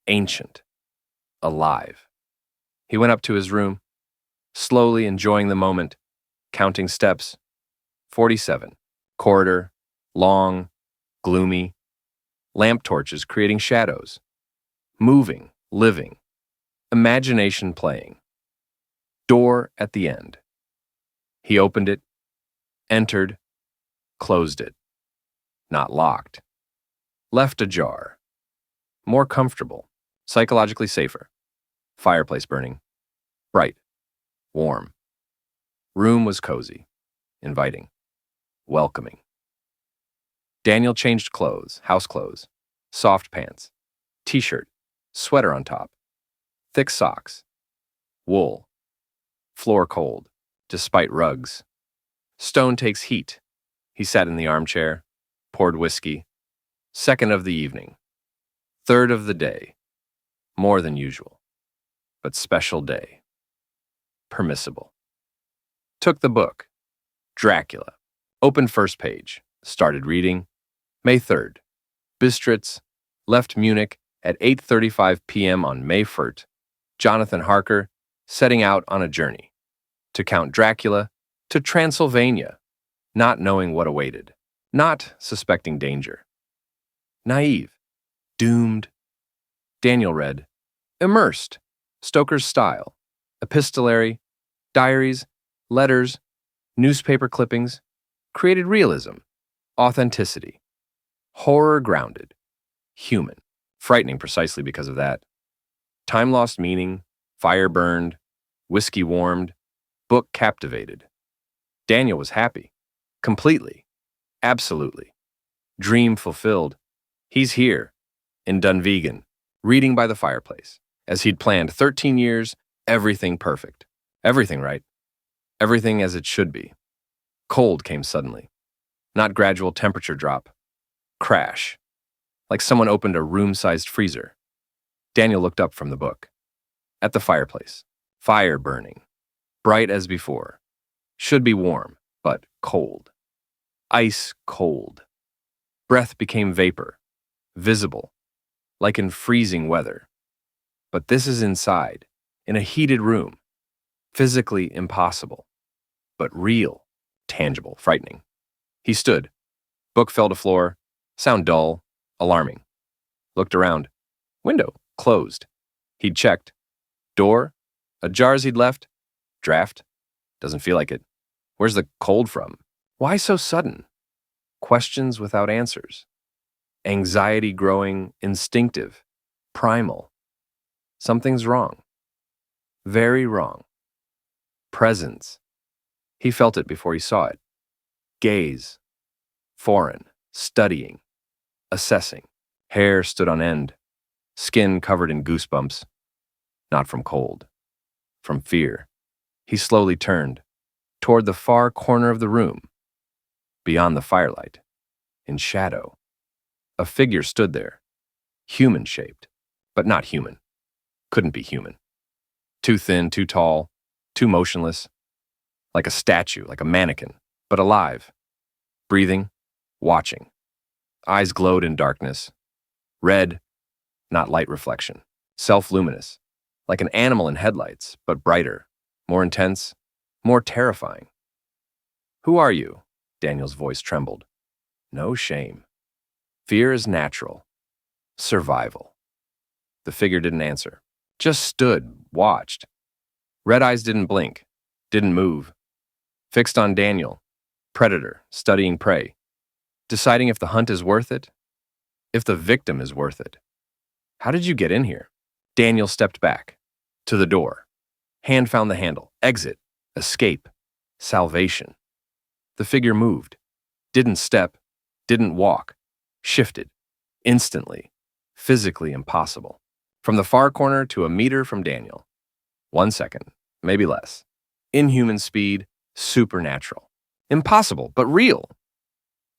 Ancient. Alive. He went up to his room, slowly enjoying the moment, counting steps. 47. Corridor. Long. Gloomy. Lamp torches creating shadows. Moving. Living. Imagination playing. Door at the end. He opened it, entered, closed it. Not locked. Left ajar. More comfortable. Psychologically safer. Fireplace burning. Bright. Warm. Room was cozy. Inviting. Welcoming. Daniel changed clothes, house clothes, soft pants, t-shirt, sweater on top, thick socks, wool, floor cold, despite rugs. Stone takes heat. He sat in the armchair, poured whiskey. Second of the evening. Third of the day. More than usual. But special day. Permissible. Took the book. Dracula. Opened first page. Started reading. May 3rd. Bistritz. Left Munich at 8:35 p.m. on May 1st. Jonathan Harker, setting out on a journey. To Count Dracula. To Transylvania. Not knowing what awaited. Not suspecting danger. Naive. Doomed. Daniel read. Immersed. Stoker's style. Epistolary. Diaries. Letters. Newspaper clippings. Created realism. Authenticity. Horror grounded. Human. Frightening precisely because of that. Time lost meaning. Fire burned. Whiskey warmed. Book captivated. Daniel was happy. Completely. Absolutely. Dream fulfilled. He's here. In Dunvegan. Reading by the fireplace. As he'd planned 13 years, everything perfect. Everything right. Everything as it should be. Cold came suddenly. Not gradual temperature drop. Crash. Like someone opened a room-sized freezer. Daniel looked up from the book. At the fireplace. Fire burning. Bright as before. Should be warm, but cold. Ice cold. Breath became vapor. Visible. Like in freezing weather. But this is inside, in a heated room. Physically impossible. But real. Tangible. Frightening. He stood. Book fell to floor. Sound dull. Alarming. Looked around. Window. Closed. He'd checked. Door. Jars he'd left? Draft? Doesn't feel like it. Where's the cold from? Why so sudden? Questions without answers. Anxiety growing instinctive, primal. Something's wrong. Very wrong. Presence. He felt it before he saw it. Gaze. Foreign. Studying. Assessing. Hair stood on end. Skin covered in goosebumps. Not from cold. From fear. He slowly turned. Toward the far corner of the room. Beyond the firelight. In shadow. A figure stood there. Human-shaped. But not human. Couldn't be human. Too thin, too tall, too motionless. Like a statue, like a mannequin, but alive. Breathing, watching. Eyes glowed in darkness. Red, not light reflection. Self-luminous. Like an animal in headlights, but brighter. More intense, more terrifying. Who are you? Daniel's voice trembled. No shame. Fear is natural. Survival. The figure didn't answer. Just stood, watched. Red eyes didn't blink, didn't move. Fixed on Daniel, predator, studying prey. Deciding if the hunt is worth it, if the victim is worth it. How did you get in here? Daniel stepped back. To the door. Hand found the handle. Exit. Escape. Salvation. The figure moved. Didn't step. Didn't walk. Shifted. Instantly. Physically impossible. From the far corner to a meter from Daniel. 1 second. Maybe less. Inhuman speed. Supernatural. Impossible, but real.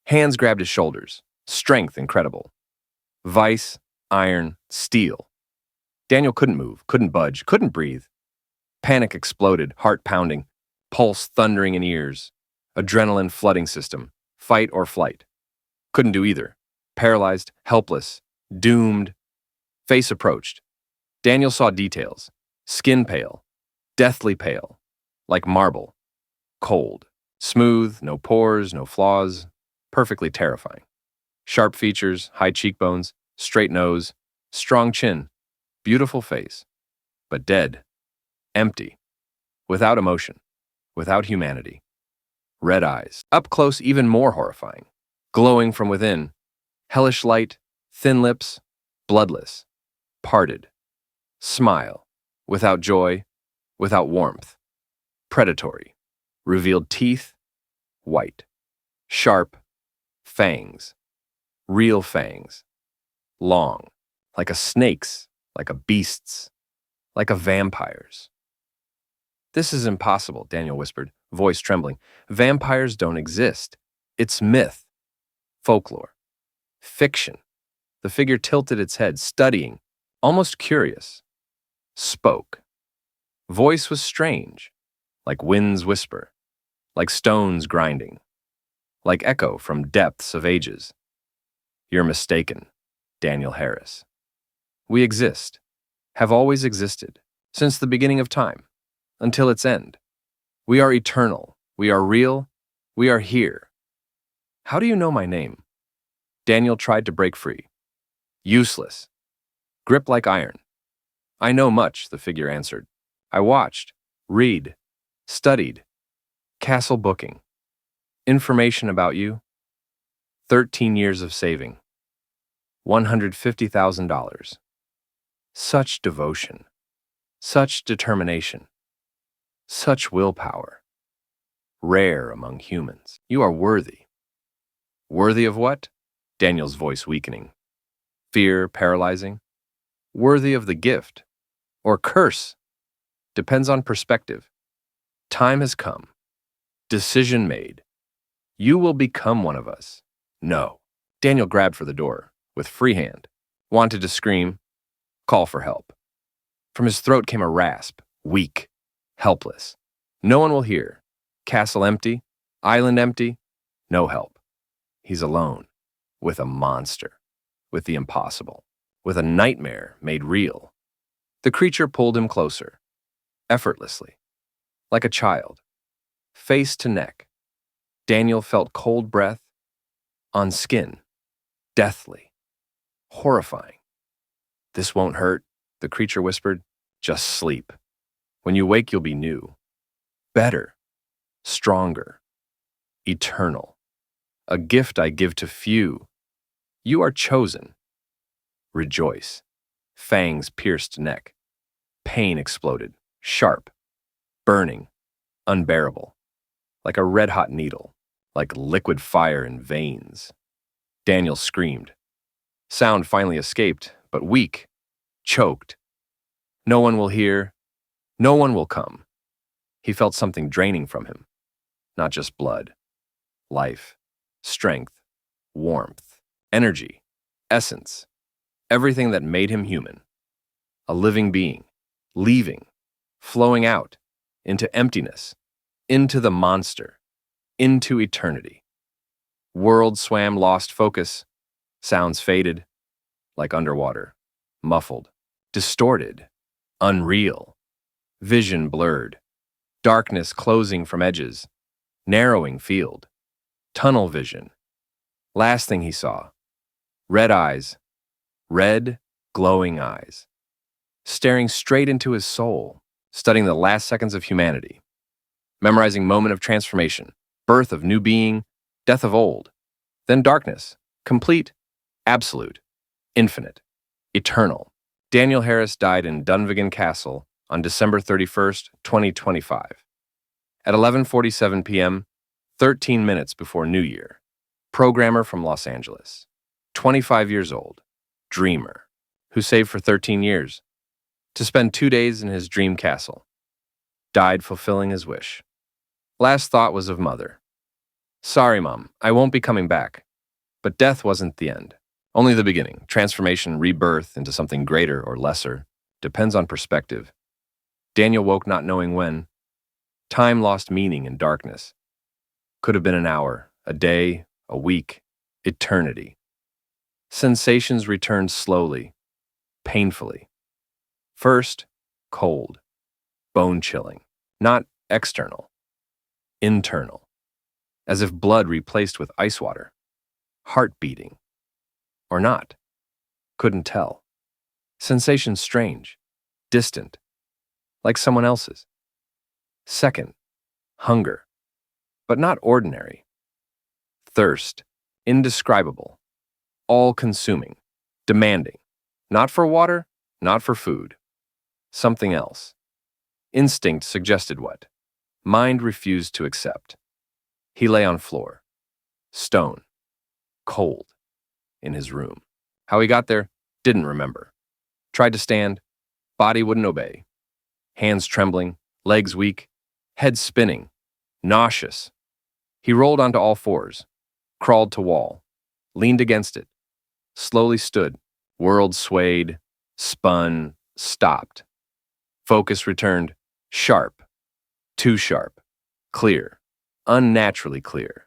Hands grabbed his shoulders. Strength incredible. Vice, iron, steel. Daniel couldn't move, couldn't budge, couldn't breathe. Panic exploded, heart pounding, pulse thundering in ears, adrenaline flooding system, fight or flight. Couldn't do either. Paralyzed, helpless, doomed. Face approached. Daniel saw details. Skin pale, deathly pale, like marble. Cold, smooth, no pores, no flaws, perfectly terrifying. Sharp features, high cheekbones, straight nose, strong chin, beautiful face, but dead, empty, without emotion, without humanity. Red eyes, up close even more horrifying, glowing from within, hellish light, thin lips, bloodless, parted, smile, without joy, without warmth, predatory, revealed teeth, white, sharp, fangs, real fangs, long, like a snake's, like a beast's, like a vampire's. This is impossible, Daniel whispered, voice trembling. Vampires don't exist. It's myth, folklore, fiction. The figure tilted its head, studying, almost curious. Spoke. Voice was strange, like wind's whisper, like stones grinding, like echo from depths of ages. You're mistaken, Daniel Harris. We exist, have always existed, since the beginning of time, until its end. We are eternal, we are real, we are here. How do you know my name? Daniel tried to break free. Useless. Grip like iron. I know much, the figure answered. I watched, read, studied. Castle booking. Information about you. 13 years of saving. $150,000. Such devotion. Such determination. Such willpower. Rare among humans. You are worthy. Worthy of what? Daniel's voice weakening. Fear paralyzing. Worthy of the gift. Or curse. Depends on perspective. Time has come. Decision made. You will become one of us. No. Daniel grabbed for the door, with free hand. Wanted to scream, call for help. From his throat came a rasp, weak, helpless. No one will hear. Castle empty, island empty, no help. He's alone, with a monster, with the impossible, with a nightmare made real. The creature pulled him closer, effortlessly, like a child, face to neck. Daniel felt cold breath on skin, deathly, horrifying. This won't hurt, the creature whispered. Just sleep. When you wake, you'll be new, better, stronger, eternal. A gift I give to few. You are chosen. Rejoice. Fangs pierced neck. Pain exploded, sharp, burning, unbearable, like a red-hot needle, like liquid fire in veins. Daniel screamed. Sound finally escaped, but weak, choked. No one will hear. No one will come. He felt something draining from him. Not just blood. Life, strength, warmth, energy, essence. Everything that made him human. A living being, leaving, flowing out, into emptiness, into the monster, into eternity. World swam, lost focus. Sounds faded, like underwater, muffled, distorted, unreal. Vision blurred. Darkness closing from edges. Narrowing field. Tunnel vision. Last thing he saw. Red eyes. Red, glowing eyes. Staring straight into his soul, studying the last seconds of humanity. Memorizing moment of transformation, birth of new being, death of old. Then darkness, complete, absolute, infinite, eternal. Daniel Harris died in Dunvegan Castle on December 31st, 2025. At 11:47 p.m., 13 minutes before New Year. Programmer from Los Angeles. 25 years old. Dreamer. Who saved for 13 years. To spend 2 days in his dream castle. Died fulfilling his wish. Last thought was of mother. Sorry, Mom, I won't be coming back. But death wasn't the end. Only the beginning. Transformation, rebirth into something greater or lesser. Depends on perspective. Daniel woke not knowing when. Time lost meaning in darkness. Could have been an hour, a day, a week, eternity. Sensations returned slowly, painfully. First, cold, bone-chilling, not external, internal, as if blood replaced with ice water, heart beating, or not, couldn't tell. Sensations strange, distant, like someone else's. Second, hunger, but not ordinary. Thirst, indescribable, all-consuming, demanding, not for water, not for food. Something else. Instinct suggested what? Mind refused to accept. He lay on floor. Stone. Cold. In his room. How he got there? Didn't remember. Tried to stand. Body wouldn't obey. Hands trembling. Legs weak. Head spinning. Nauseous. He rolled onto all fours. Crawled to wall. Leaned against it. Slowly stood. World swayed. Spun. Stopped. Focus returned, sharp, too sharp, clear, unnaturally clear.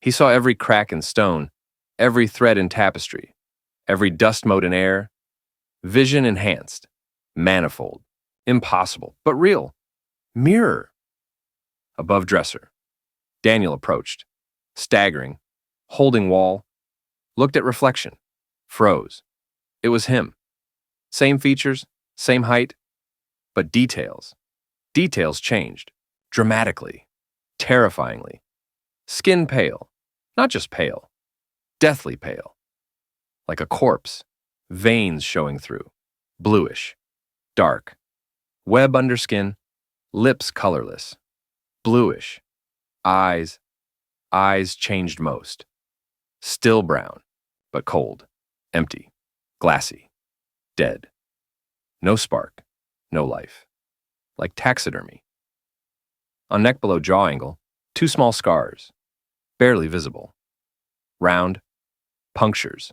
He saw every crack in stone, every thread in tapestry, every dust mote in air. Vision enhanced, manifold, impossible, but real. Mirror. Above dresser. Daniel approached, staggering, holding wall, looked at reflection, froze. It was him. Same features, same height. But details changed, dramatically, terrifyingly. Skin pale, not just pale, deathly pale. Like a corpse, veins showing through, bluish, dark. Web under skin, lips colorless, bluish. Eyes changed most. Still brown, but cold, empty, glassy, dead. No spark. No life. Like taxidermy. On neck below jaw angle, 2 small scars. Barely visible. Round. Punctures.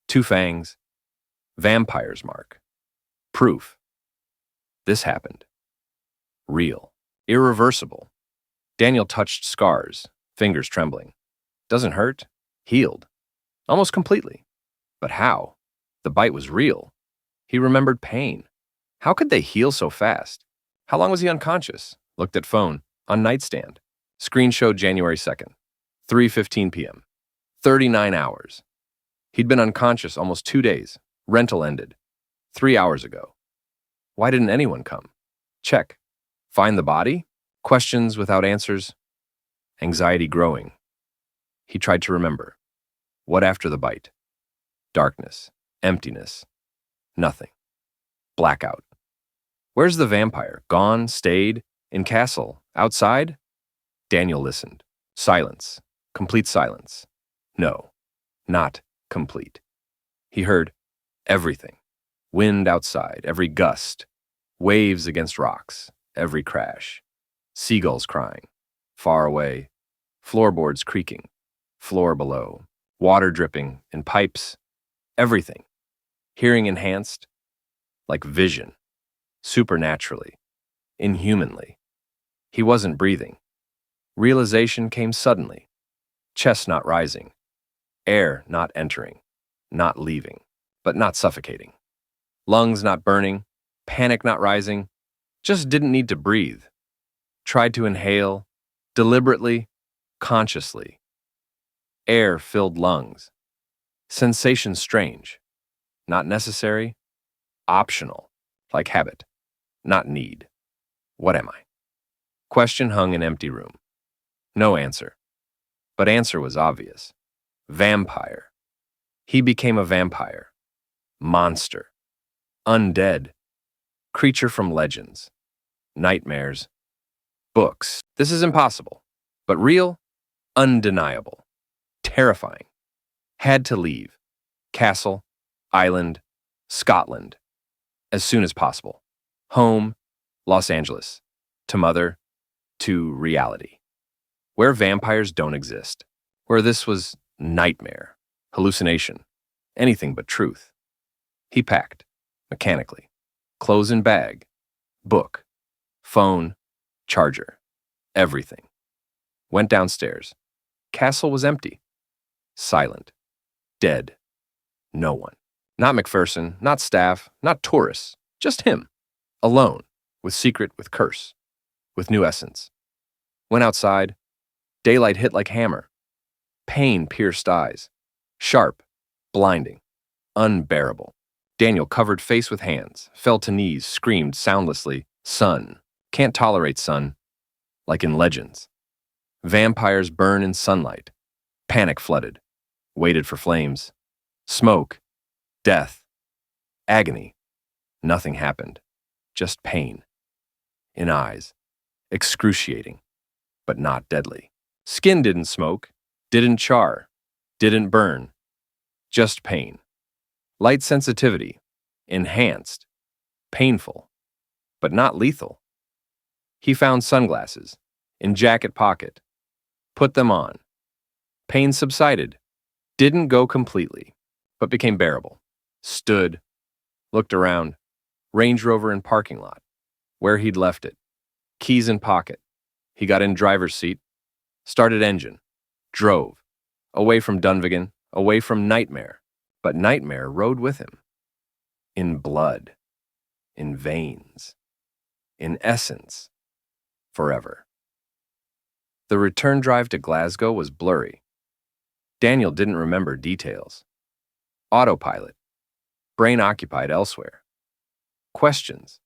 2 fangs. Vampire's mark. Proof. This happened. Real. Irreversible. Daniel touched scars, fingers trembling. Doesn't hurt. Healed. Almost completely. But how? The bite was real. He remembered pain. How could they heal so fast? How long was he unconscious? Looked at phone. On nightstand. Screen showed January 2nd. 3:15 p.m. 39 hours. He'd been unconscious almost 2 days. Rental ended. 3 hours ago. Why didn't anyone come? Check. Find the body? Questions without answers. Anxiety growing. He tried to remember. What after the bite? Darkness. Emptiness. Nothing. Blackout. Where's the vampire? Gone? Stayed? In castle? Outside? Daniel listened. Silence. Complete silence. No. Not complete. He heard everything. Wind outside, every gust. Waves against rocks, every crash. Seagulls crying. Far away. Floorboards creaking. Floor below. Water dripping in pipes. Everything. Hearing enhanced. Like vision. Supernaturally. Inhumanly. He wasn't breathing. Realization came suddenly. Chest not rising. Air not entering. Not leaving. But not suffocating. Lungs not burning. Panic not rising. Just didn't need to breathe. Tried to inhale. Deliberately. Consciously. Air filled lungs. Sensation strange. Not necessary. Optional. Like habit. Not need. What am I? Question hung in empty room. No answer. But answer was obvious. Vampire. He became a vampire. Monster. Undead. Creature from legends. Nightmares. Books. This is impossible. But real? Undeniable. Terrifying. Had to leave. Castle. Island. Scotland. As soon as possible. Home. Los Angeles. To mother. To reality. Where vampires don't exist. Where this was nightmare. Hallucination. Anything but truth. He packed. Mechanically. Clothes and bag. Book. Phone. Charger. Everything. Went downstairs. Castle was empty. Silent. Dead. No one. Not McPherson, not staff, not tourists. Just him. Alone. With secret, with curse. With new essence. Went outside. Daylight hit like hammer. Pain pierced eyes. Sharp. Blinding. Unbearable. Daniel covered face with hands, fell to knees, screamed soundlessly, "Sun. Can't tolerate sun." Like in legends. Vampires burn in sunlight. Panic flooded. Waited for flames. Smoke. Death. Agony. Nothing happened. Just pain. In eyes. Excruciating. But not deadly. Skin didn't smoke. Didn't char. Didn't burn. Just pain. Light sensitivity. Enhanced. Painful. But not lethal. He found sunglasses. In jacket pocket. Put them on. Pain subsided. Didn't go completely. But became bearable. Stood. Looked around. Range Rover in parking lot. Where he'd left it. Keys in pocket. He got in driver's seat. Started engine. Drove. Away from Dunvegan. Away from nightmare. But nightmare rode with him. In blood. In veins. In essence. Forever. The return drive to Glasgow was blurry. Daniel didn't remember details. Autopilot. Brain occupied elsewhere. Questions.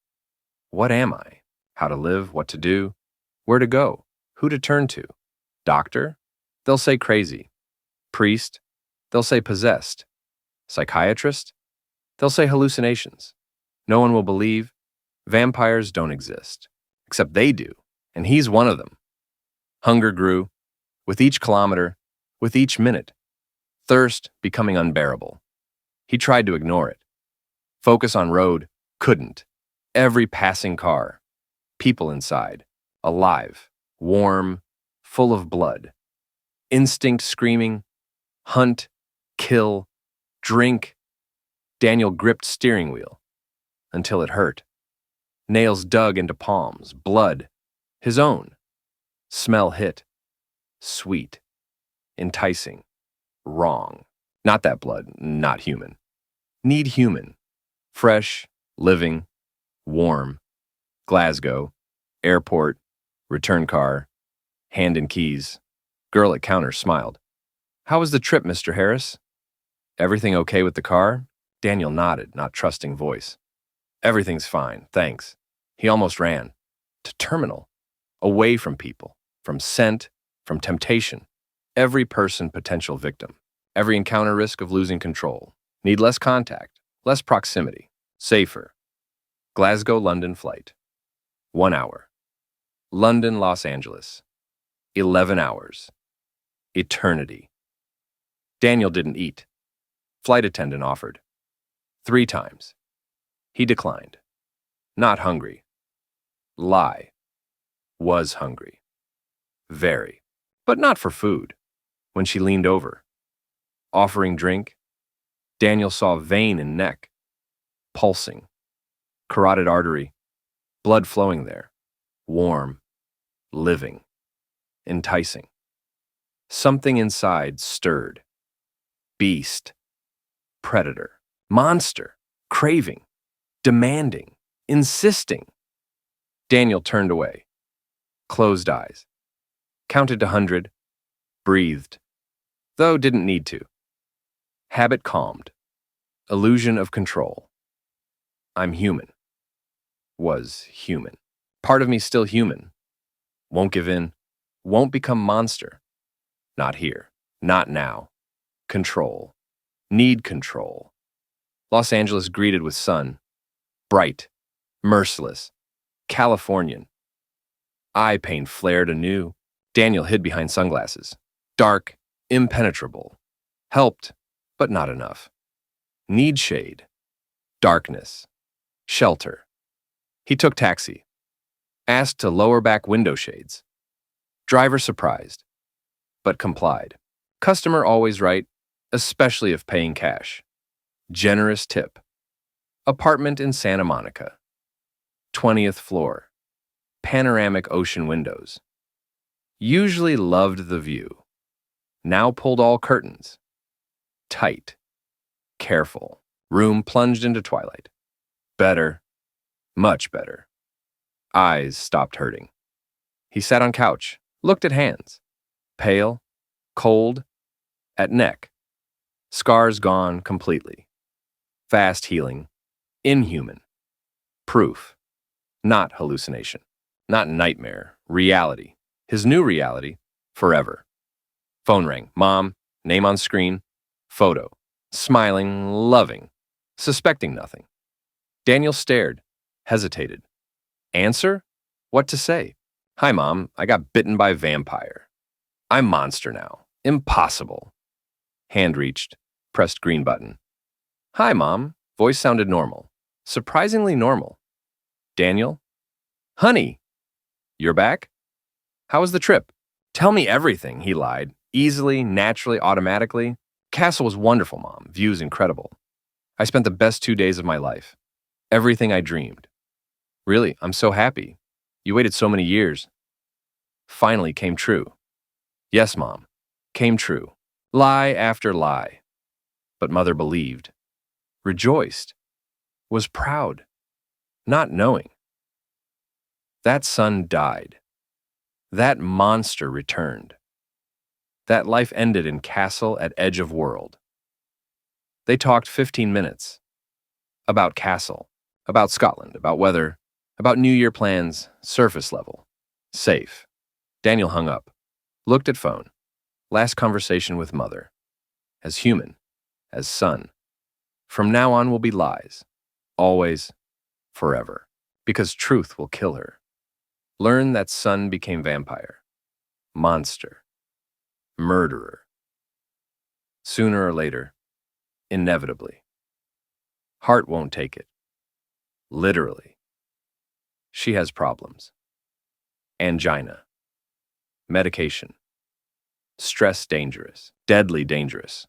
What am I? How to live? What to do? Where to go? Who to turn to? Doctor? They'll say crazy. Priest? They'll say possessed. Psychiatrist? They'll say hallucinations. No one will believe. Vampires don't exist. Except they do, and he's one of them. Hunger grew, with each kilometer, with each minute. Thirst becoming unbearable. He tried to ignore it. Focus on road, couldn't. Every passing car. People inside. Alive. Warm. Full of blood. Instinct screaming. Hunt. Kill. Drink. Daniel gripped steering wheel. Until it hurt. Nails dug into palms. Blood. His own. Smell hit. Sweet. Enticing. Wrong. Not that blood. Not human. Need human. Fresh. Living. Warm. Glasgow. Airport. Return car. Hand and keys. Girl at counter smiled. How was the trip, Mr. Harris? Everything okay with the car? Daniel nodded, not trusting voice. Everything's fine, thanks. He almost ran. To terminal. Away from people. From scent. From temptation. Every person potential victim. Every encounter risk of losing control. Need less contact. Less proximity. Safer. Glasgow-London flight. 1 hour. London-Los Angeles. 11 hours. Eternity. Daniel didn't eat. Flight attendant offered. 3 times. He declined. Not hungry. Lie. Was hungry. Very. But not for food. When she leaned over, offering drink, Daniel saw vein in neck, pulsing, carotid artery, blood flowing there, warm, living, enticing. Something inside stirred. Beast, predator, monster, craving, demanding, insisting. Daniel turned away, closed eyes, counted to 100, breathed, though didn't need to. Habit calmed. Illusion of control. I'm human. Was human. Part of me still human. Won't give in. Won't become monster. Not here. Not now. Control. Need control. Los Angeles greeted with sun. Bright. Merciless. Californian. Eye pain flared anew. Daniel hid behind sunglasses. Dark. Impenetrable. Helped, but not enough. Need shade. Darkness. Shelter. He took taxi. Asked to lower back window shades. Driver surprised, but complied. Customer always right, especially if paying cash. Generous tip. Apartment in Santa Monica. 20th floor. Panoramic ocean windows. Usually loved the view. Now pulled all curtains. Tight. Careful. Room plunged into twilight. Better. Much better. Eyes stopped hurting. He sat on couch, looked at hands. Pale. Cold. At neck. Scars gone completely. Fast healing. Inhuman. Proof. Not hallucination. Not nightmare. Reality. His new reality. Forever. Phone rang. Mom. Name on screen. Photo. Smiling, loving. Suspecting nothing. Daniel stared. Hesitated. Answer? What to say? Hi, Mom. I got bitten by a vampire. I'm monster now. Impossible. Hand reached. Pressed green button. Hi, Mom. Voice sounded normal. Surprisingly normal. Daniel? Honey! You're back? How was the trip? Tell me everything, he lied. Easily, naturally, automatically. Castle was wonderful, Mom. Views incredible. I spent the best 2 days of my life. Everything I dreamed. Really, I'm so happy. You waited so many years. Finally came true. Yes, Mom. Came true. Lie after lie. But Mother believed. Rejoiced. Was proud. Not knowing. That son died. That monster returned. That life ended in castle at edge of world. They talked 15 minutes. About castle, about Scotland, about weather, about New Year plans, surface level. Safe. Daniel hung up. Looked at phone. Last conversation with Mother. As human. As son. From now on will be lies. Always. Forever. Because truth will kill her. Learn that son became vampire. Monster. Murderer. Sooner or later. Inevitably. Heart won't take it. Literally. She has problems. Angina. Medication. Stress dangerous. Deadly dangerous.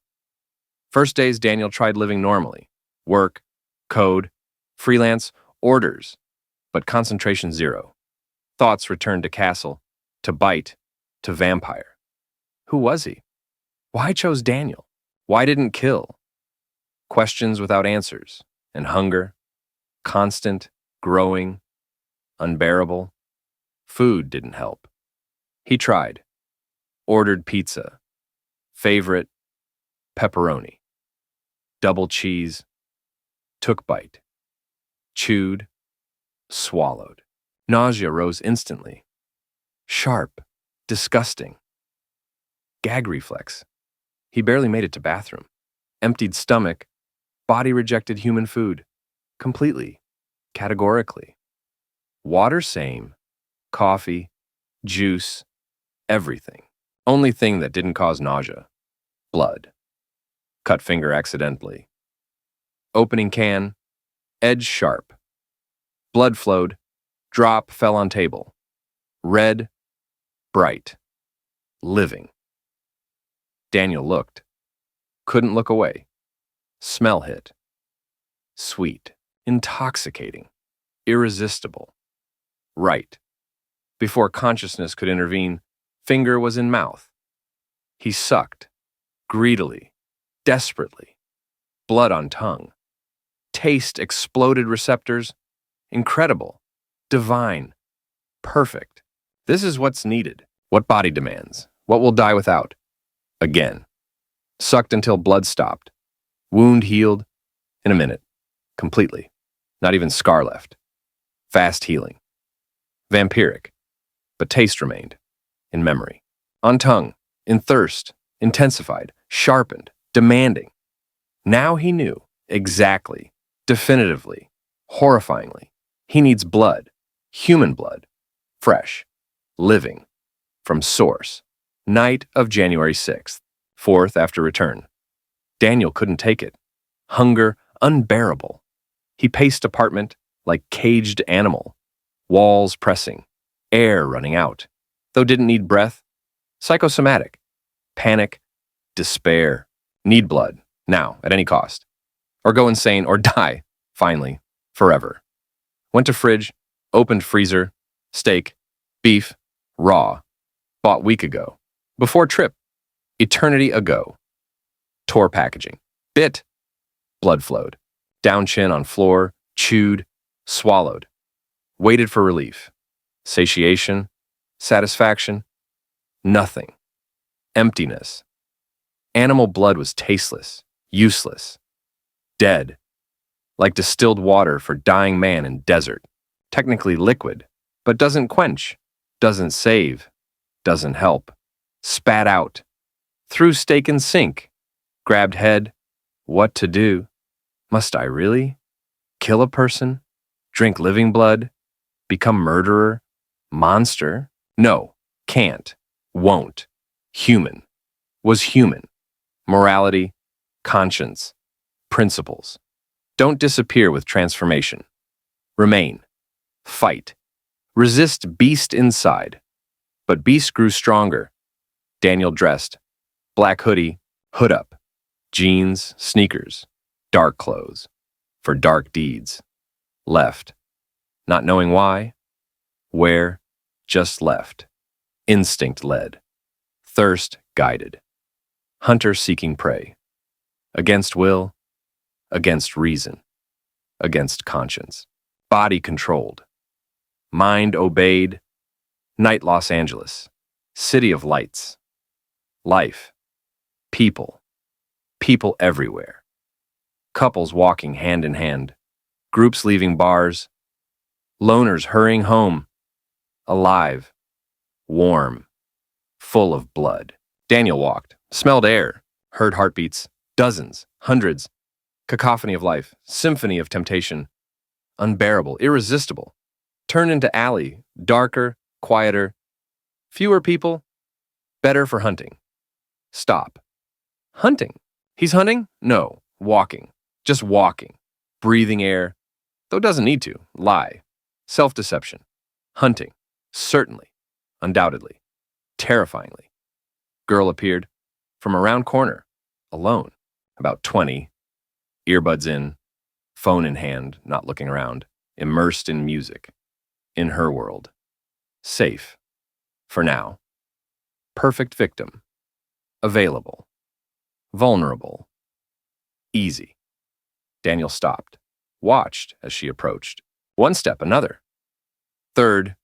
First days Daniel tried living normally. Work, code, freelance, orders. But concentration zero. Thoughts returned to castle, to bite, to vampire. Who was he? Why chose Daniel? Why didn't kill? Questions without answers, and hunger, constant, growing, unbearable. Food didn't help. He tried. Ordered pizza. Favorite, pepperoni. Double cheese. Took bite. Chewed. swallowed. Nausea rose instantly. Sharp, disgusting. Gag reflex. He barely made it to bathroom. Emptied stomach. Body rejected human food. Completely. Categorically. Water same. Coffee. Juice. Everything. Only thing that didn't cause nausea. Blood. Cut finger accidentally. Opening can. Edge sharp. Blood flowed. Drop fell on table. Red. Bright. Living. Daniel looked. Couldn't look away. Smell hit. Sweet. Intoxicating. Irresistible. Right. Before consciousness could intervene, finger was in mouth. He sucked. Greedily. Desperately. Blood on tongue. Taste exploded receptors. Incredible. Divine. Perfect. This is what's needed. What body demands. What will die without. Again. Sucked until blood stopped. Wound healed. In a minute. Completely. Not even scar left. Fast healing. Vampiric. But taste remained. In memory. On tongue. In thirst. Intensified. Sharpened. Demanding. Now he knew. Exactly. Definitively. Horrifyingly. He needs blood. Human blood. Fresh. Living. From source. Night of January 6th. 4th after return. Daniel couldn't take it. Hunger unbearable. He paced apartment like caged animal. Walls pressing. Air running out. Though didn't need breath. Psychosomatic. Panic. Despair. Need blood. Now, at any cost. Or go insane or die. Finally. Forever. Went to fridge. Opened freezer. Steak. Beef. Raw. Bought week ago. Before trip. Eternity ago. Tore packaging. Bit. Blood flowed. Down chin on floor. Chewed. Swallowed. Waited for relief. Satiation. Satisfaction. Nothing. Emptiness. Animal blood was tasteless. Useless. Dead. Like distilled water for dying man in desert. Technically liquid, but doesn't quench. Doesn't save. Doesn't help. Spat out. Threw steak in sink. Grabbed head. What to do? Must I really? Kill a person? Drink living blood? Become murderer? Monster? No. Can't. Won't. Human. Was human. Morality. Conscience. Principles. Don't disappear with transformation. Remain. Fight. Resist beast inside. But beast grew stronger. Daniel dressed. Black hoodie, hood up. Jeans, sneakers. Dark clothes. For dark deeds. Left. Not knowing why. Where. Just left. Instinct led. Thirst guided. Hunter seeking prey. Against will. Against reason. Against conscience. Body controlled. Mind obeyed. Night Los Angeles. City of lights. Life. People. People everywhere. Couples walking hand in hand. Groups leaving bars. Loners hurrying home. Alive. Warm. Full of blood. Daniel walked. Smelled air. Heard heartbeats. Dozens. Hundreds. Cacophony of life. Symphony of temptation. Unbearable. Irresistible. Turned into alley. Darker. Quieter. Fewer people. Better for hunting. Stop. Hunting. He's hunting? No. Walking. Just walking. Breathing air. Though doesn't need to. Lie. Self-deception. Hunting. Certainly. Undoubtedly. Terrifyingly. Girl appeared. From around corner. Alone. About 20. Earbuds in. Phone in hand, not looking around. Immersed in music. In her world. Safe. For now. Perfect victim. Available. Vulnerable. Easy. Daniel stopped. Watched as she approached. One step, another. Third.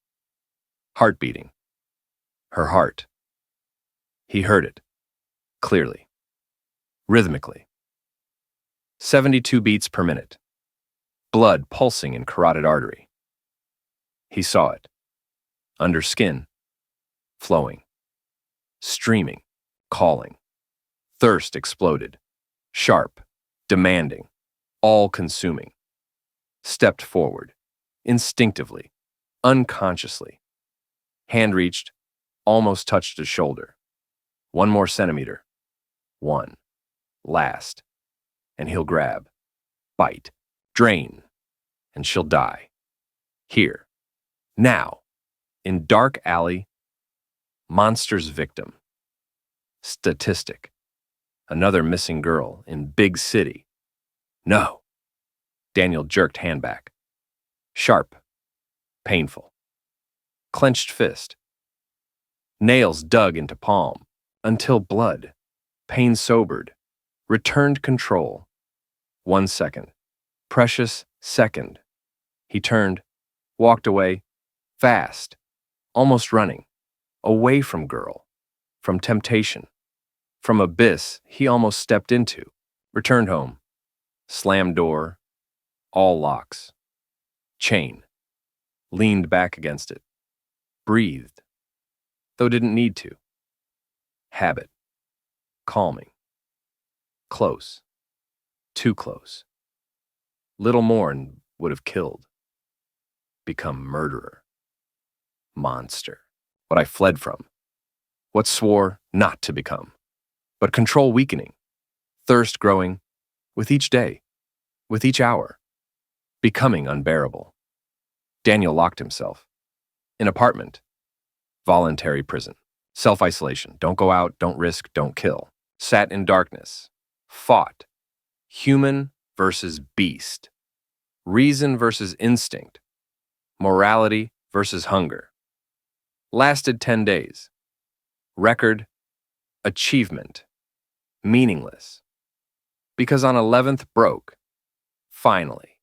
Heart beating. Her heart. He heard it. Clearly. Rhythmically. 72 beats per minute. Blood pulsing in carotid artery. He saw it. Under skin, flowing, streaming, calling. Thirst exploded. Sharp, demanding, all-consuming. Stepped forward, instinctively, unconsciously. Hand reached, almost touched his shoulder. 1 more centimeter. 1. Last. And he'll grab, bite, drain, and she'll die. Here. Now. In dark alley. Monster's victim. Statistic. Another missing girl in big city. No. Daniel jerked hand back. Sharp. Painful. Clenched fist. Nails dug into palm. Until blood. Pain sobered. Returned control. 1 second. Precious second. He turned. Walked away. Fast. Almost running. Away from girl. From temptation. From abyss he almost stepped into. Returned home. Slammed door. All locks. Chain. Leaned back against it. Breathed. Though didn't need to. Habit. Calming. Close. Too close. Little more and would have killed. Become murderer. Monster. What I fled from. What swore not to become. But control weakening. Thirst growing. With each day. With each hour. Becoming unbearable. Daniel locked himself. In apartment. Voluntary prison. Self-isolation. Don't go out, don't risk, don't kill. Sat in darkness. Fought. Human versus beast. Reason versus instinct. Morality versus hunger. Lasted 10 days. Record. Achievement. Meaningless. Because on 11th broke. Finally.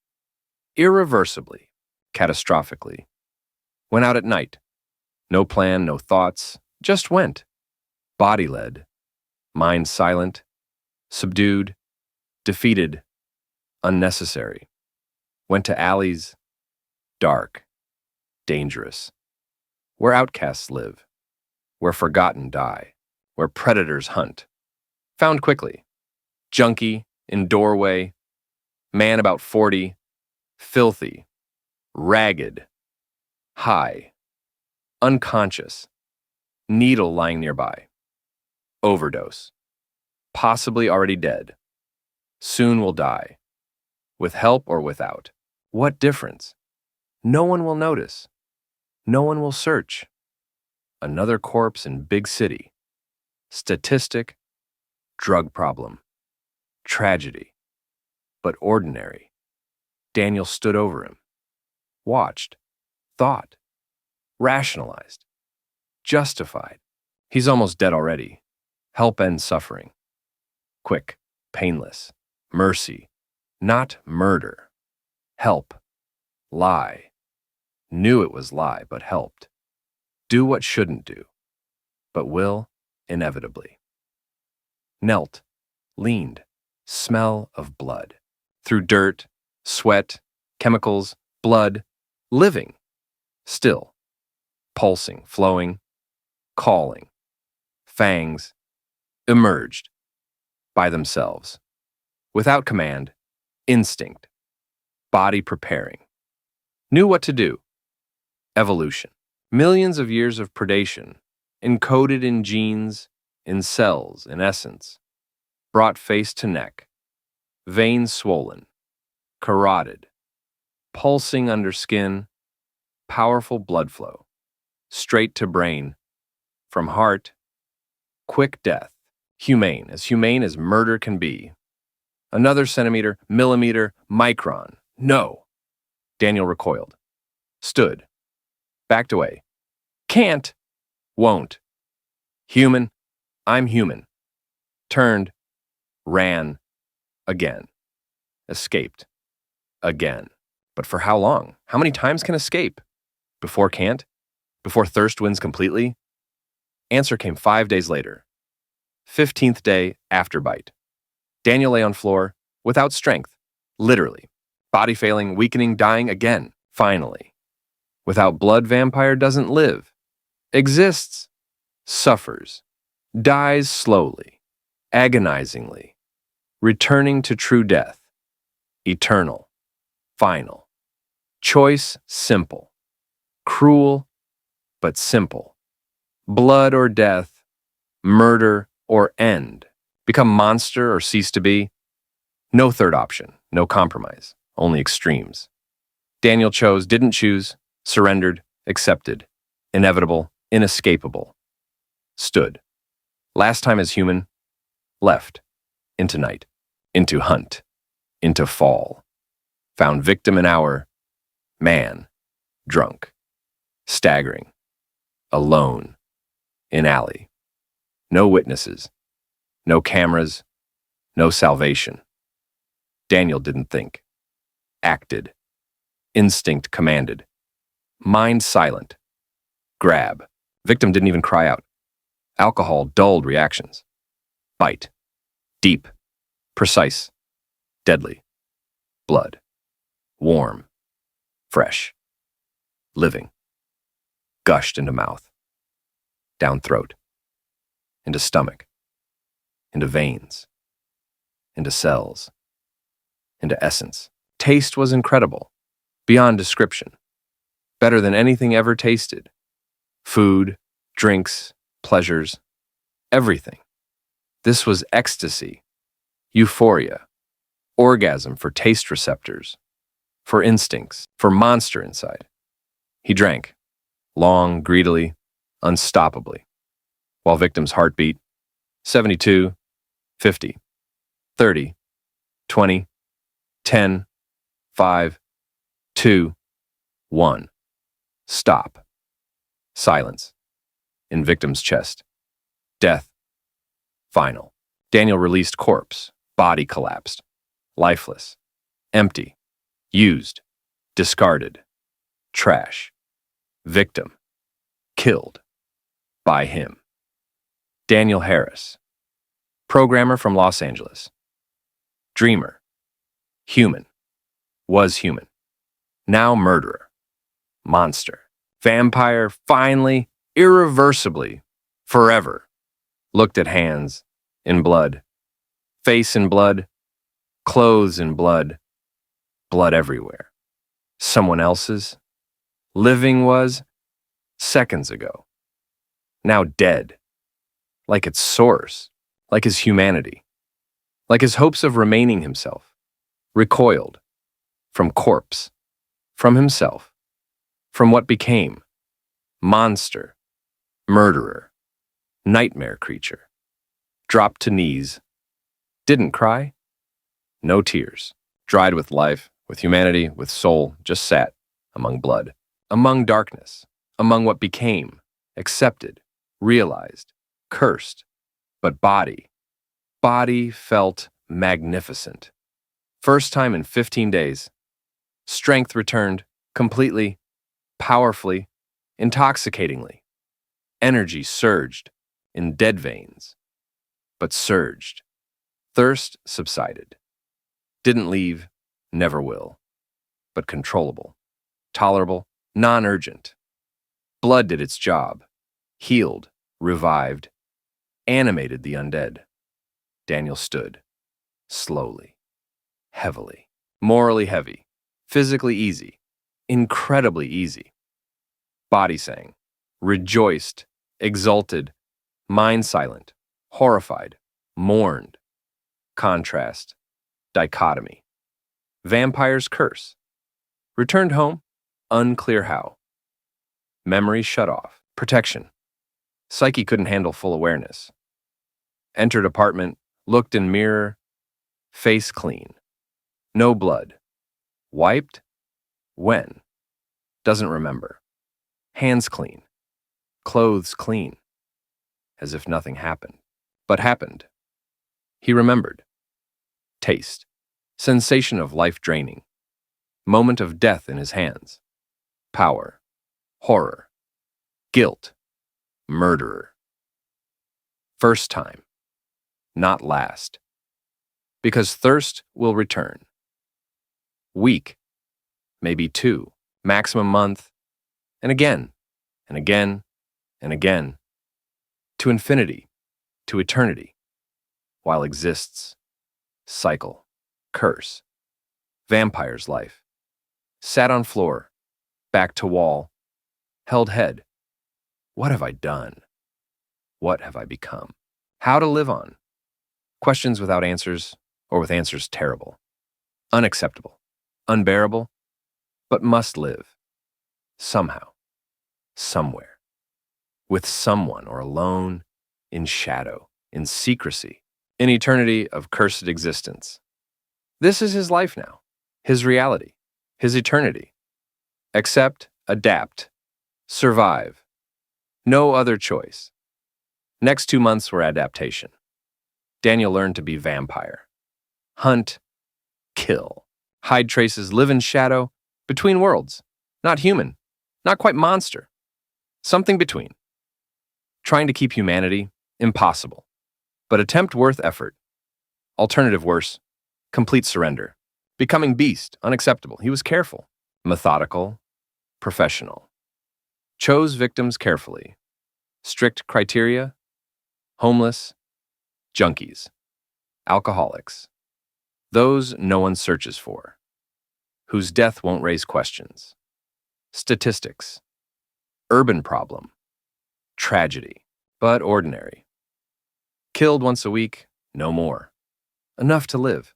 Irreversibly. Catastrophically. Went out at night. No plan, no thoughts. Just went. Body led. Mind silent. Subdued. Defeated. Unnecessary. Went to alleys. Dark. Dangerous. Where outcasts live. Where forgotten die. Where predators hunt. Found quickly. Junkie. In doorway. Man about 40. Filthy. Ragged. High. Unconscious. Needle lying nearby. Overdose. Possibly already dead. Soon will die. With help or without. What difference? No one will notice. No one will search. Another corpse in big city. Statistic. Drug problem. Tragedy. But ordinary. Daniel stood over him. Watched. Thought. Rationalized. Justified. He's almost dead already. Help end suffering. Quick. Painless. Mercy. Not murder. Help. Lie. Knew it was lie, but helped. Do what shouldn't do, but will inevitably. Knelt. Leaned. Smell of blood. Through dirt, sweat, chemicals, blood. Living. Still. Pulsing, flowing. Calling. Fangs. Emerged. By themselves. Without command. Instinct. Body preparing. Knew what to do. Evolution. Millions of years of predation, encoded in genes, in cells, in essence. Brought face to neck. Veins swollen. Carotid. Pulsing under skin. Powerful blood flow. Straight to brain. From heart. Quick death. Humane as murder can be. Another centimeter, millimeter, micron. No. Daniel recoiled. Stood. Backed away. Can't. Won't. Human. I'm human. Turned. Ran. Again. Escaped. Again. But for how long? How many times can escape? Before can't? Before thirst wins completely? Answer came 5 days later. 15th day after bite. Daniel lay on floor, without strength. Literally. Body failing, weakening, dying again. Finally. Without blood, vampire doesn't live, exists, suffers, dies slowly, agonizingly, returning to true death, eternal, final. Choice simple, cruel but simple. Blood or death, murder or end. Become monster or cease to be. No third option, no compromise, only extremes. Daniel chose, didn't choose, surrendered, accepted, inevitable, inescapable. Stood. Last time as human, left, into night, into hunt, into fall. Found victim an hour, man, drunk, staggering, alone, in alley. No witnesses, no cameras, no salvation. Daniel didn't think, acted, instinct commanded, mind silent, grab. Victim didn't even cry out. Alcohol dulled reactions. Bite, deep, precise, deadly, blood, warm, fresh, living, gushed into mouth, down throat, into stomach, into veins, into cells, into essence. Taste was incredible, beyond description, better than anything ever tasted. Food, drinks, pleasures, everything. This was ecstasy, euphoria, orgasm for taste receptors, for instincts, for monster inside. He drank, long, greedily, unstoppably, while victim's heartbeat, 72, 50, 30, 20, 10, 5, 2, 1. Stop. Silence. In victim's chest. Death. Final. Daniel released corpse. Body collapsed. Lifeless. Empty. Used. Discarded. Trash. Victim. Killed. By him. Daniel Harris. Programmer from Los Angeles. Dreamer. Human. Was human. Now murderer. Monster. Vampire, finally, irreversibly, forever. Looked at hands, in blood. Face in blood. Clothes in blood. Blood everywhere. Someone else's. Living was seconds ago. Now dead. Like its source. Like his humanity. Like his hopes of remaining himself. Recoiled. From corpse. From himself. From what became. Monster. Murderer. Nightmare creature. Dropped to knees. Didn't cry. No tears. Dried with life, with humanity, with soul, just sat among blood. Among darkness. Among what became. Accepted. Realized. Cursed. But body. Body felt magnificent. First time in 15 days. Strength returned, completely, powerfully, intoxicatingly. Energy surged, in dead veins. But surged. Thirst subsided. Didn't leave, never will. But controllable, tolerable, non-urgent. Blood did its job. Healed, revived, animated the undead. Daniel stood, slowly, heavily, morally heavy, physically easy, incredibly easy. Body sang, rejoiced, exulted, mind silent, horrified, mourned. Contrast, dichotomy. Vampire's curse. Returned home, unclear how. Memory shut off, protection. Psyche couldn't handle full awareness. Entered apartment, looked in mirror, face clean. No blood. Wiped? When? Doesn't remember. Hands clean. Clothes clean. As if nothing happened. But happened. He remembered. Taste. Sensation of life draining. Moment of death in his hands. Power. Horror. Guilt. Murderer. First time. Not last. Because thirst will return. Week. Maybe 2. Maximum month. and again, and again, and again, to infinity, to eternity, while exists, cycle, curse, vampire's life, sat on floor, back to wall, held head. What have I done? What have I become? How to live on? Questions without answers, or with answers terrible. Unacceptable. Unbearable. But must live. Somehow. Somewhere. With someone or alone, in shadow, in secrecy, in eternity of cursed existence. This is his life now. His reality. His eternity. Accept, adapt, survive. No other choice. Next 2 months were adaptation. Daniel learned to be vampire. Hunt, kill, hide traces, live in shadow, between worlds. Not human, not quite monster. Something between. Trying to keep humanity, impossible. But attempt worth effort. Alternative worse, complete surrender. Becoming beast, unacceptable. He was careful, methodical, professional. Chose victims carefully. Strict criteria, homeless, junkies, alcoholics, those no one searches for, whose death won't raise questions. Statistics, urban problem, tragedy, but ordinary. Killed once a week, no more. Enough to live,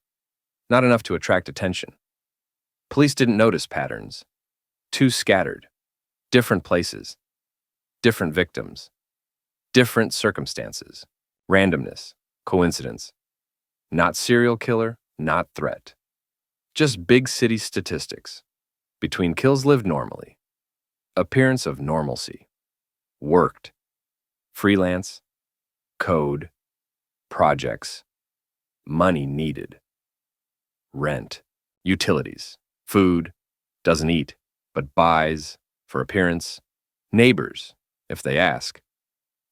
not enough to attract attention. Police didn't notice patterns. Too scattered, different places, different victims, different circumstances, randomness, coincidence. Not serial killer, not threat. Just big city statistics. Between kills lived normally. Appearance of normalcy. Worked. Freelance. Code. Projects. Money needed. Rent. Utilities. Food. Doesn't eat, but buys for appearance. Neighbors, if they ask.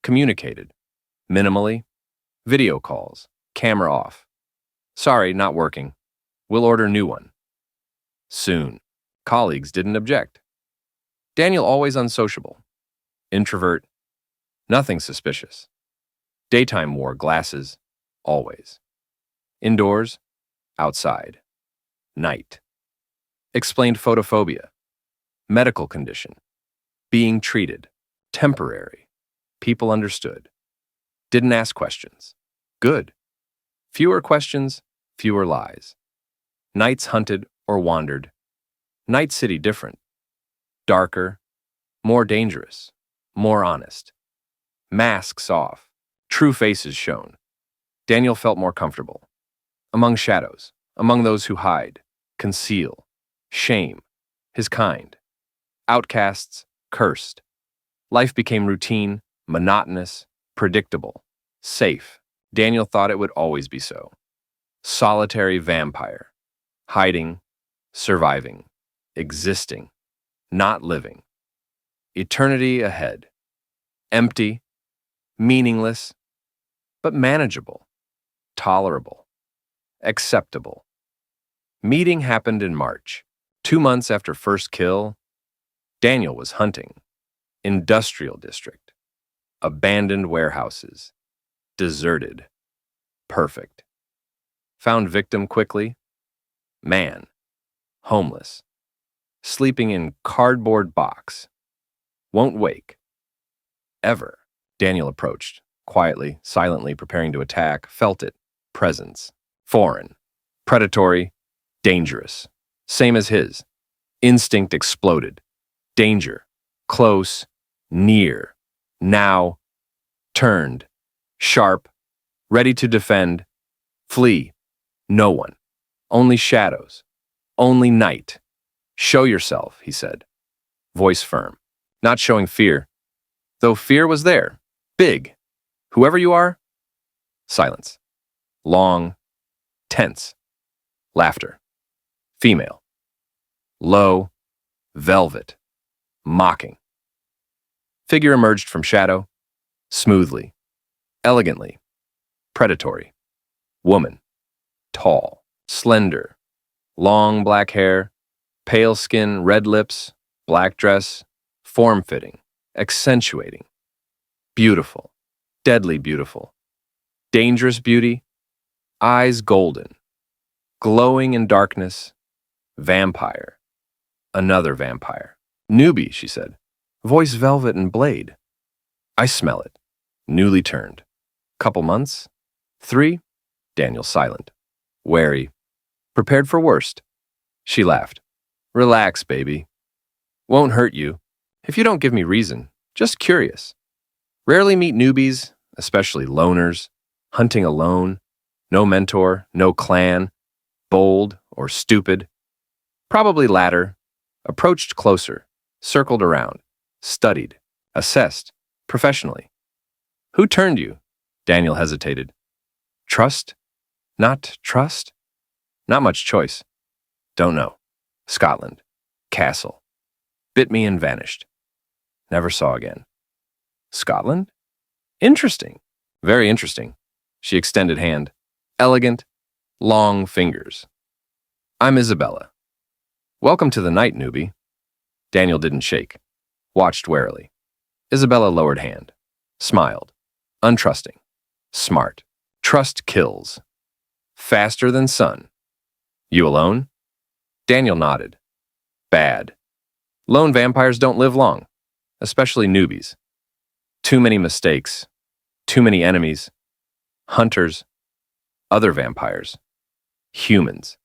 Communicated. Minimally. Video calls. Camera off. Sorry, not working. We'll order new one. Soon. Colleagues didn't object. Daniel always unsociable. Introvert. Nothing suspicious. Daytime wore glasses. Always. Indoors. Outside. Night. Explained photophobia. Medical condition. Being treated. Temporary. People understood. Didn't ask questions. Good. Fewer questions, fewer lies. Nights hunted or wandered. Night city different. Darker, more dangerous, more honest. Masks off, true faces shown. Daniel felt more comfortable. Among shadows, among those who hide, conceal, shame, his kind. Outcasts, cursed. Life became routine, monotonous, predictable, safe. Daniel thought it would always be so. Solitary vampire. Hiding, surviving, existing, not living. Eternity ahead. Empty, meaningless, but manageable, tolerable, acceptable. Meeting happened in March. 2 months after first kill, Daniel was hunting. Industrial district. Abandoned warehouses. Deserted. Perfect. Found victim quickly. Man. Homeless. Sleeping in cardboard box. Won't wake. Ever. Daniel approached, quietly, silently preparing to attack, felt it. Presence. Foreign. Predatory. Dangerous. Same as his. Instinct exploded. Danger. Close. Near. Now. Turned. Sharp. Ready to defend. Flee. No one. Only shadows. Only night. Show yourself, he said. Voice firm. Not showing fear. Though fear was there. Big. Whoever you are. Silence. Long. Tense. Laughter. Female. Low. Velvet. Mocking. Figure emerged from shadow. Smoothly. Elegantly. Predatory. Woman. Tall. Slender. Long black hair. Pale skin, red lips. Black dress. form-fitting, accentuating, beautiful, deadly beautiful, dangerous beauty, eyes golden, glowing in darkness, vampire, another vampire. Newbie, she said, voice velvet and blade. I smell it, newly turned. Couple months? 3? Daniel silent, wary, prepared for worst. She laughed. Relax, baby. Won't hurt you. If you don't give me reason, just curious. Rarely meet newbies, especially loners, hunting alone, no mentor, no clan, bold or stupid. Probably latter, approached closer, circled around, studied, assessed, professionally. Who turned you? Daniel hesitated. Trust? Not trust? Not much choice. Don't know. Scotland. Castle. Bit me and vanished. Never saw again. Scotland? Interesting. Very interesting. She extended hand. Elegant, long fingers. I'm Isabella. Welcome to the night, newbie. Daniel didn't shake. Watched warily. Isabella lowered hand. Smiled. Untrusting. Smart. Trust kills. Faster than sun. You alone? Daniel nodded. Bad. Lone vampires don't live long, especially newbies. Too many mistakes. Too many enemies. Hunters. Other vampires. Humans.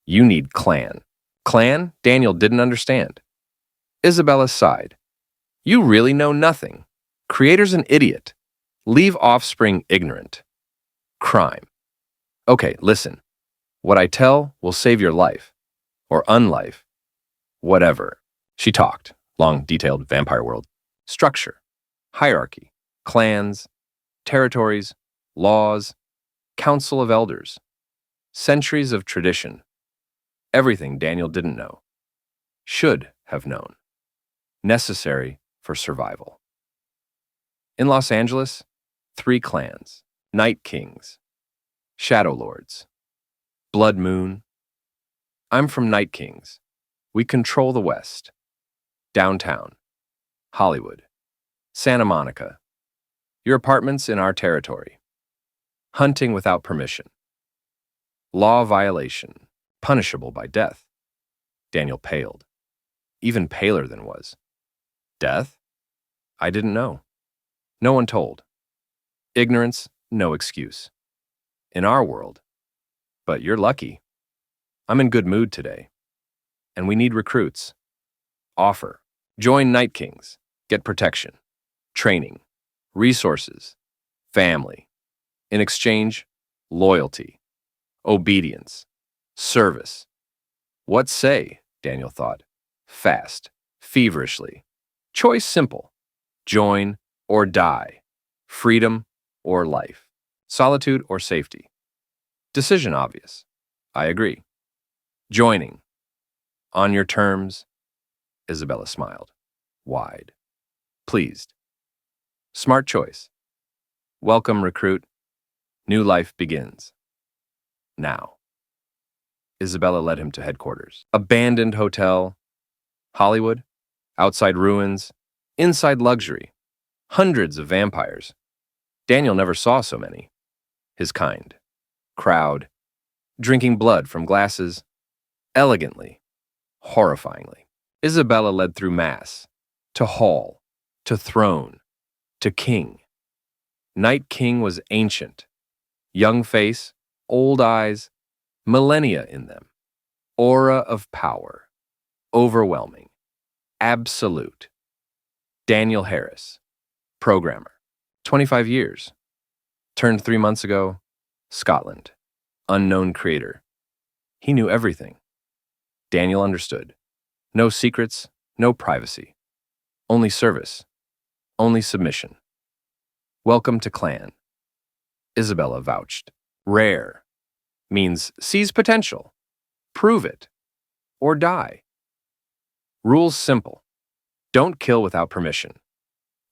You need clan. Clan? Daniel didn't understand. Isabella sighed. You really know nothing. Creator's an idiot. Leave offspring ignorant. Crime. Okay, listen. What I tell will save your life. Or unlife. Whatever. She talked. Long, detailed vampire world. Structure. Hierarchy. Clans. Territories. Laws. Council of elders. Centuries of tradition. Everything Daniel didn't know. Should have known. Necessary for survival. In Los Angeles, 3 clans. Night Kings. Shadow Lords. Blood Moon. I'm from Night Kings. We control the West. Downtown. Hollywood. Santa Monica. Your apartment's in our territory. Hunting without permission. Law violation. Punishable by death. Daniel paled. Even paler than was. Death? I didn't know. No one told. Ignorance, no excuse. In our world. But you're lucky. I'm in good mood today. And we need recruits. Offer. Join Night Kings. Get protection. Training. Resources. Family. In exchange, loyalty. Obedience. Service. What say? Daniel thought. Fast. Feverishly. Choice simple. Join or die. Freedom or life. Solitude or safety. Decision obvious. I agree. Joining. On your terms. Isabella smiled. Wide. Pleased. Smart choice. Welcome, recruit. New life begins. Now. Isabella led him to headquarters. Abandoned hotel. Hollywood. Outside ruins. Inside luxury. Hundreds of vampires. Daniel never saw so many. His kind. Crowd. Drinking blood from glasses. Elegantly. Horrifyingly. Isabella led through mass. To hall. To throne. To king. Night King was ancient. Young face. Old eyes. Millennia in them. Aura of power. Overwhelming. Absolute. Daniel Harris. Programmer. 25 years. Turned 3 months ago. Scotland. Unknown creator. He knew everything. Daniel understood. No secrets, no privacy. Only service. Only submission. Welcome to clan. Isabella vouched. Rare. Means seize potential. Prove it. Or die. Rules simple. Don't kill without permission.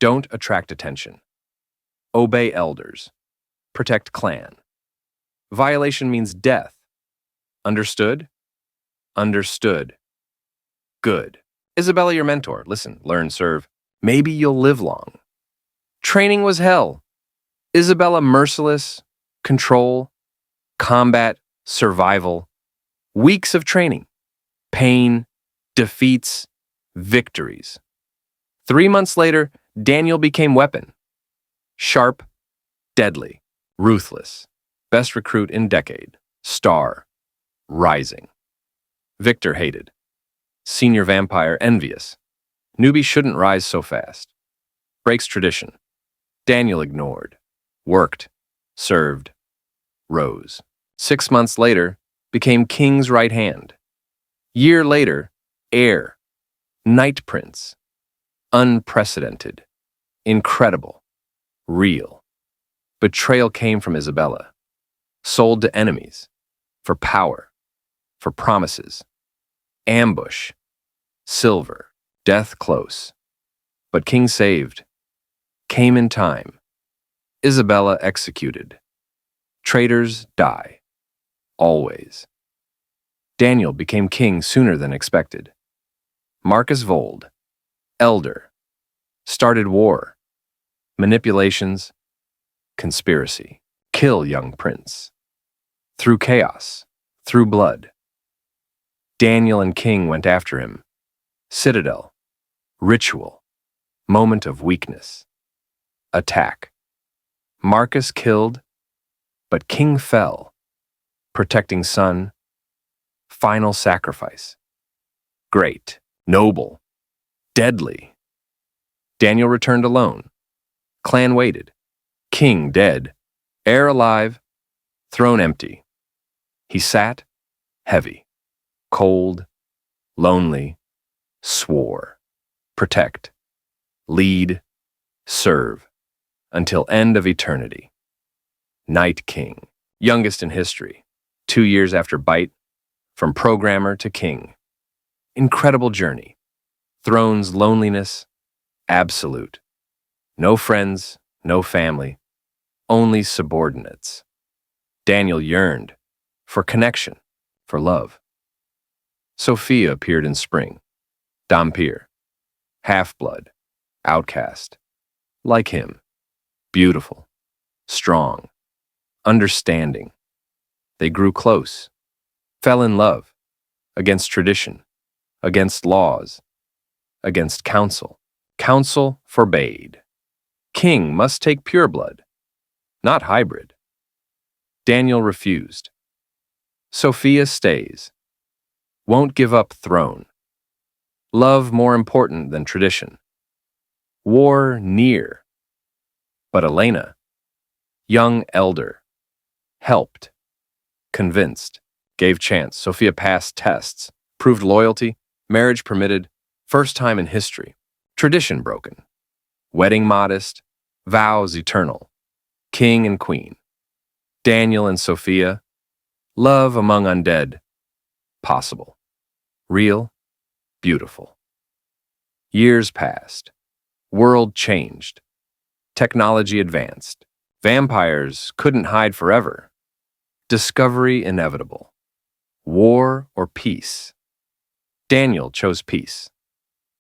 Don't attract attention. Obey elders. Protect clan. Violation means death. Understood? Understood. Good. Isabella, your mentor. Listen, learn, serve. Maybe you'll live long. Training was hell. Isabella, merciless, control, combat, survival. Weeks of training, pain, defeats, victories. 3 months later, Daniel became weapon. Sharp, deadly, ruthless. Best recruit in decade. Star, rising. Victor hated. Senior vampire envious. Newbie shouldn't rise so fast. Breaks tradition. Daniel ignored. Worked. Served. Rose. 6 months later, became king's right hand. Year later, heir. Night prince. Unprecedented. Incredible. Real. Betrayal came from Isabella. Sold to enemies. For power. For promises. Ambush. Silver. Death close. But king saved. Came in time. Isabella executed. Traitors die. Always. Daniel became king sooner than expected. Marcus Vold. Elder. Started war. Manipulations. Conspiracy. Kill young prince. Through chaos. Through blood. Daniel and king went after him. Citadel. Ritual. Moment of weakness. Attack. Marcus killed, but king fell. Protecting son. Final sacrifice. Great. Noble. Deadly. Daniel returned alone. Clan waited. King dead. Heir alive. Throne empty. He sat, heavy. Cold. Lonely. Swore. Protect. Lead. Serve. Until end of eternity. Night King. Youngest in history. 2 years after Bite. From programmer to king. Incredible journey. Throne's loneliness. Absolute. No friends, no family. Only subordinates. Daniel yearned. For connection. For love. Sophia appeared in spring. Dhampir. Half-blood. Outcast. Like him. Beautiful. Strong. Understanding. They grew close. Fell in love. Against tradition. Against laws. Against counsel. Counsel forbade. King must take pure blood. Not hybrid. Daniel refused. Sophia stays. Won't give up throne. Love more important than tradition. War near. But Elena, young elder, helped, convinced, gave chance. Sophia passed tests, proved loyalty, marriage permitted, first time in history. Tradition broken. Wedding modest, vows eternal. King and queen. Daniel and Sophia. Love among undead. Possible. Real. Beautiful. Years passed. World changed. Technology advanced. Vampires couldn't hide forever. Discovery inevitable. War or peace? Daniel chose peace.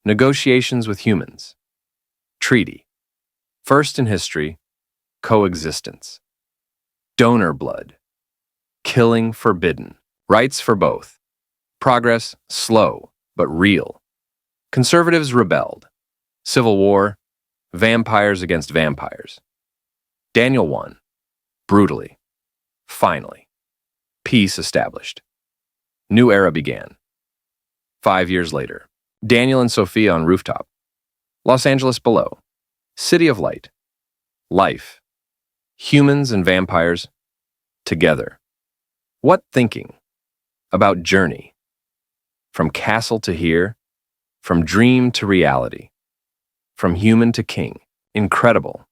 Negotiations with humans. Treaty. First in history, coexistence. Donor blood. Killing forbidden. Rights for both. Progress slow, but real. Conservatives rebelled. Civil war. Vampires against vampires. Daniel won. Brutally. Finally. Peace established. New era began. 5 years later. Daniel and Sophia on rooftop. Los Angeles below. City of light. Life. Humans and vampires. Together. What thinking? About journey. From castle to here. From dream to reality. From human to king. Incredible.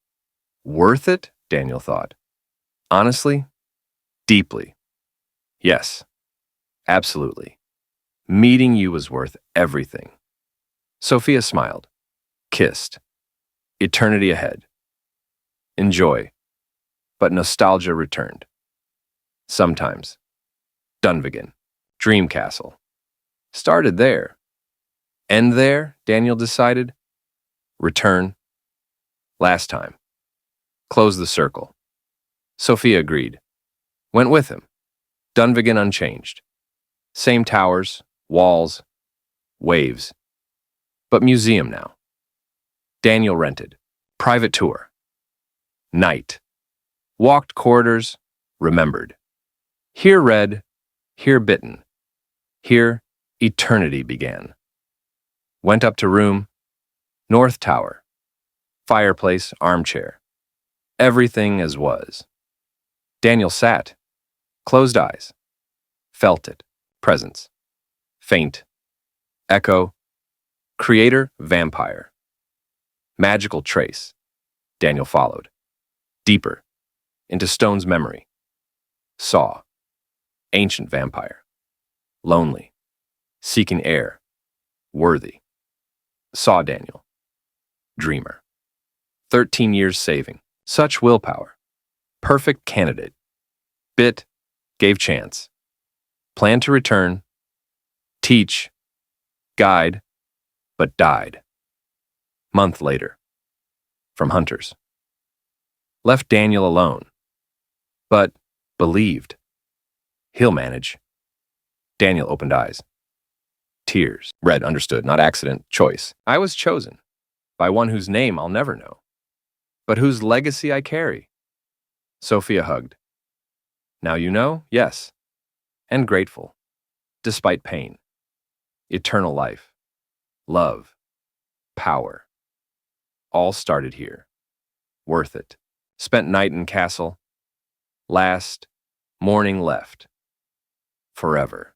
Worth it? Daniel thought. Honestly? Deeply. Yes. Absolutely. Meeting you was worth everything. Sophia smiled. Kissed. Eternity ahead. Enjoy. But nostalgia returned. Sometimes. Dunvegan. Dream Castle. Started there. End there, Daniel decided. Return. Last time. Close the circle. Sophia agreed. Went with him. Dunvegan unchanged. Same towers, walls, waves. But museum now. Daniel rented. Private tour. Night. Walked corridors, remembered. Here read, here bitten. Here eternity began. Went up to room. North tower. Fireplace, armchair. Everything as was. Daniel sat. Closed eyes. Felt it. Presence. Faint. Echo. Creator, vampire. Magical trace. Daniel followed. Deeper. Into Stone's memory. Saw. Ancient vampire. Lonely. Seeking air. Worthy. Saw Daniel. Dreamer. 13 years saving. Such willpower. Perfect candidate. Bit. Gave chance. Plan to return. Teach. Guide. But died. Month later. From hunters. Left Daniel alone. But believed. He'll manage. Daniel opened eyes. Tears. Read, understood, not accident, choice. I was chosen. By one whose name I'll never know. But whose legacy I carry. Sophia hugged. Now you know? Yes. And grateful. Despite pain. Eternal life. Love. Power. All started here. Worth it. Spent night in castle. Last. Morning left. Forever.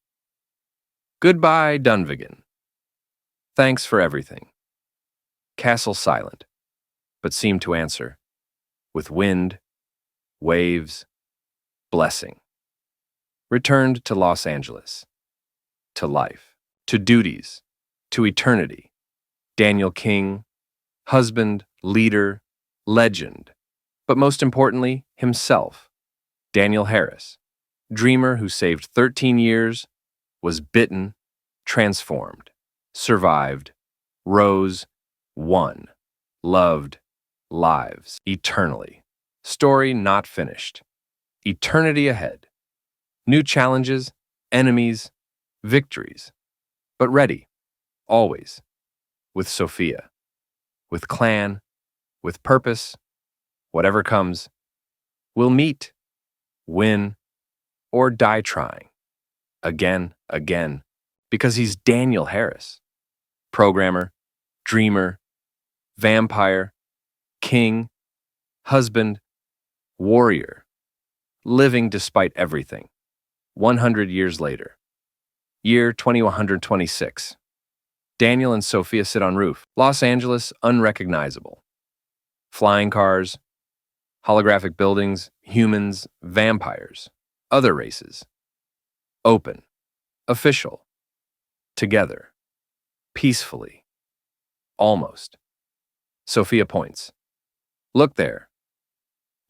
Goodbye, Dunvegan. Thanks for everything. Castle silent, but seemed to answer. With wind, waves, blessing. Returned to Los Angeles. To life. To duties. To eternity. Daniel King. Husband, leader, legend. But most importantly, himself. Daniel Harris. Dreamer who saved 13 years, was bitten, transformed, survived, rose, won, loved, lives, eternally. Story not finished. Eternity ahead. New challenges, enemies, victories. But ready, always, with Sophia, with clan, with purpose, whatever comes, we'll meet, win, or die trying. Again, because he's Daniel Harris. Programmer, dreamer, vampire, king, husband, warrior, living despite everything. 100 years later. Year 2126. Daniel and Sophia sit on roof. Los Angeles unrecognizable. Flying cars, holographic buildings, humans, vampires, other races. Open, official, together, peacefully, almost. Sophia points. Look there.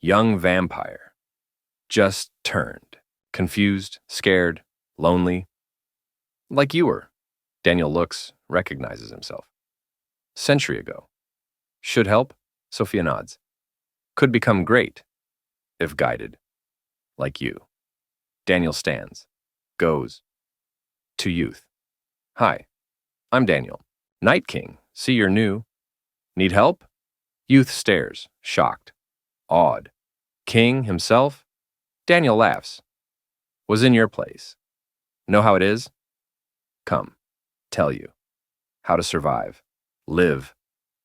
Young vampire. Just turned. Confused, scared, lonely. Like you were. Daniel looks, recognizes himself. Century ago. Should help? Sophia nods. Could become great, if guided. Like you. Daniel stands. Goes. To youth. Hi, I'm Daniel. Night King. See you're new. Need help? Youth stares, shocked. Awed. King himself? Daniel laughs. Was in your place. Know how it is? Come. Tell you. How to survive. Live.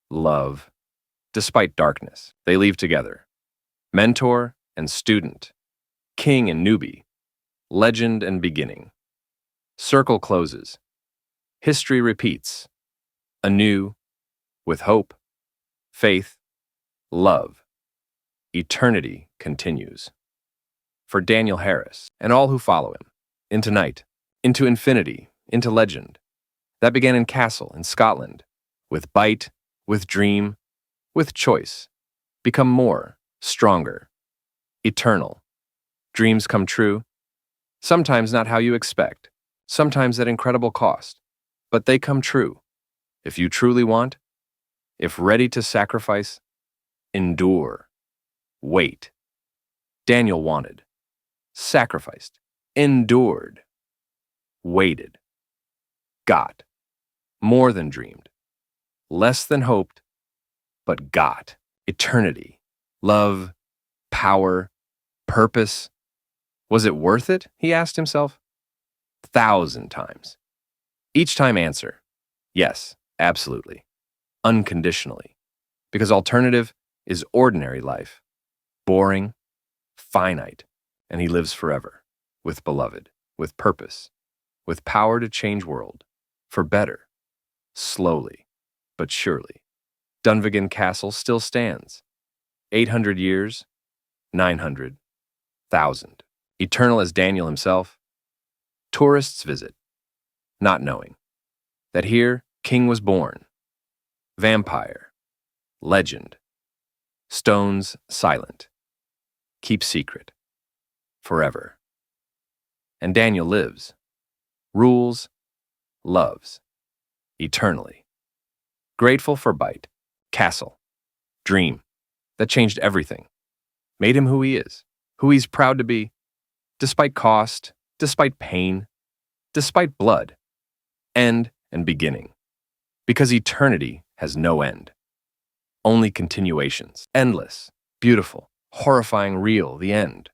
Love. Despite darkness, they leave together. Mentor and student. King and newbie. Legend and beginning. Circle closes. History repeats. Anew. With hope. Faith. Love. Eternity continues. For Daniel Harris and all who follow him. Into night. Into infinity. Into legend. That began in Castle in Scotland. With bite. With dream. With choice. Become more. Stronger. Eternal. Dreams come true. Sometimes not how you expect. Sometimes at incredible cost. But they come true. If you truly want, if ready to sacrifice, endure, wait. Daniel wanted, sacrificed, endured, waited, got, more than dreamed, less than hoped, but got. Eternity, love, power, purpose. Was it worth it? He asked himself. 1,000 times. Each time answer, yes, absolutely, unconditionally. Because alternative is ordinary life, boring, finite, and he lives forever, with beloved, with purpose, with power to change world, for better, slowly, but surely. Dunvegan Castle still stands. 800 years, 900, 1,000. Eternal as Daniel himself. Tourists visit, not knowing that here king was born. Vampire, legend, stones silent, keep secret, forever. And Daniel lives, rules, loves, eternally. Grateful for bite, castle, dream, that changed everything, made him who he is, who he's proud to be, despite cost, despite pain, despite blood, end and beginning. Because eternity has no end. Only continuations, endless, beautiful, horrifying, real, the end.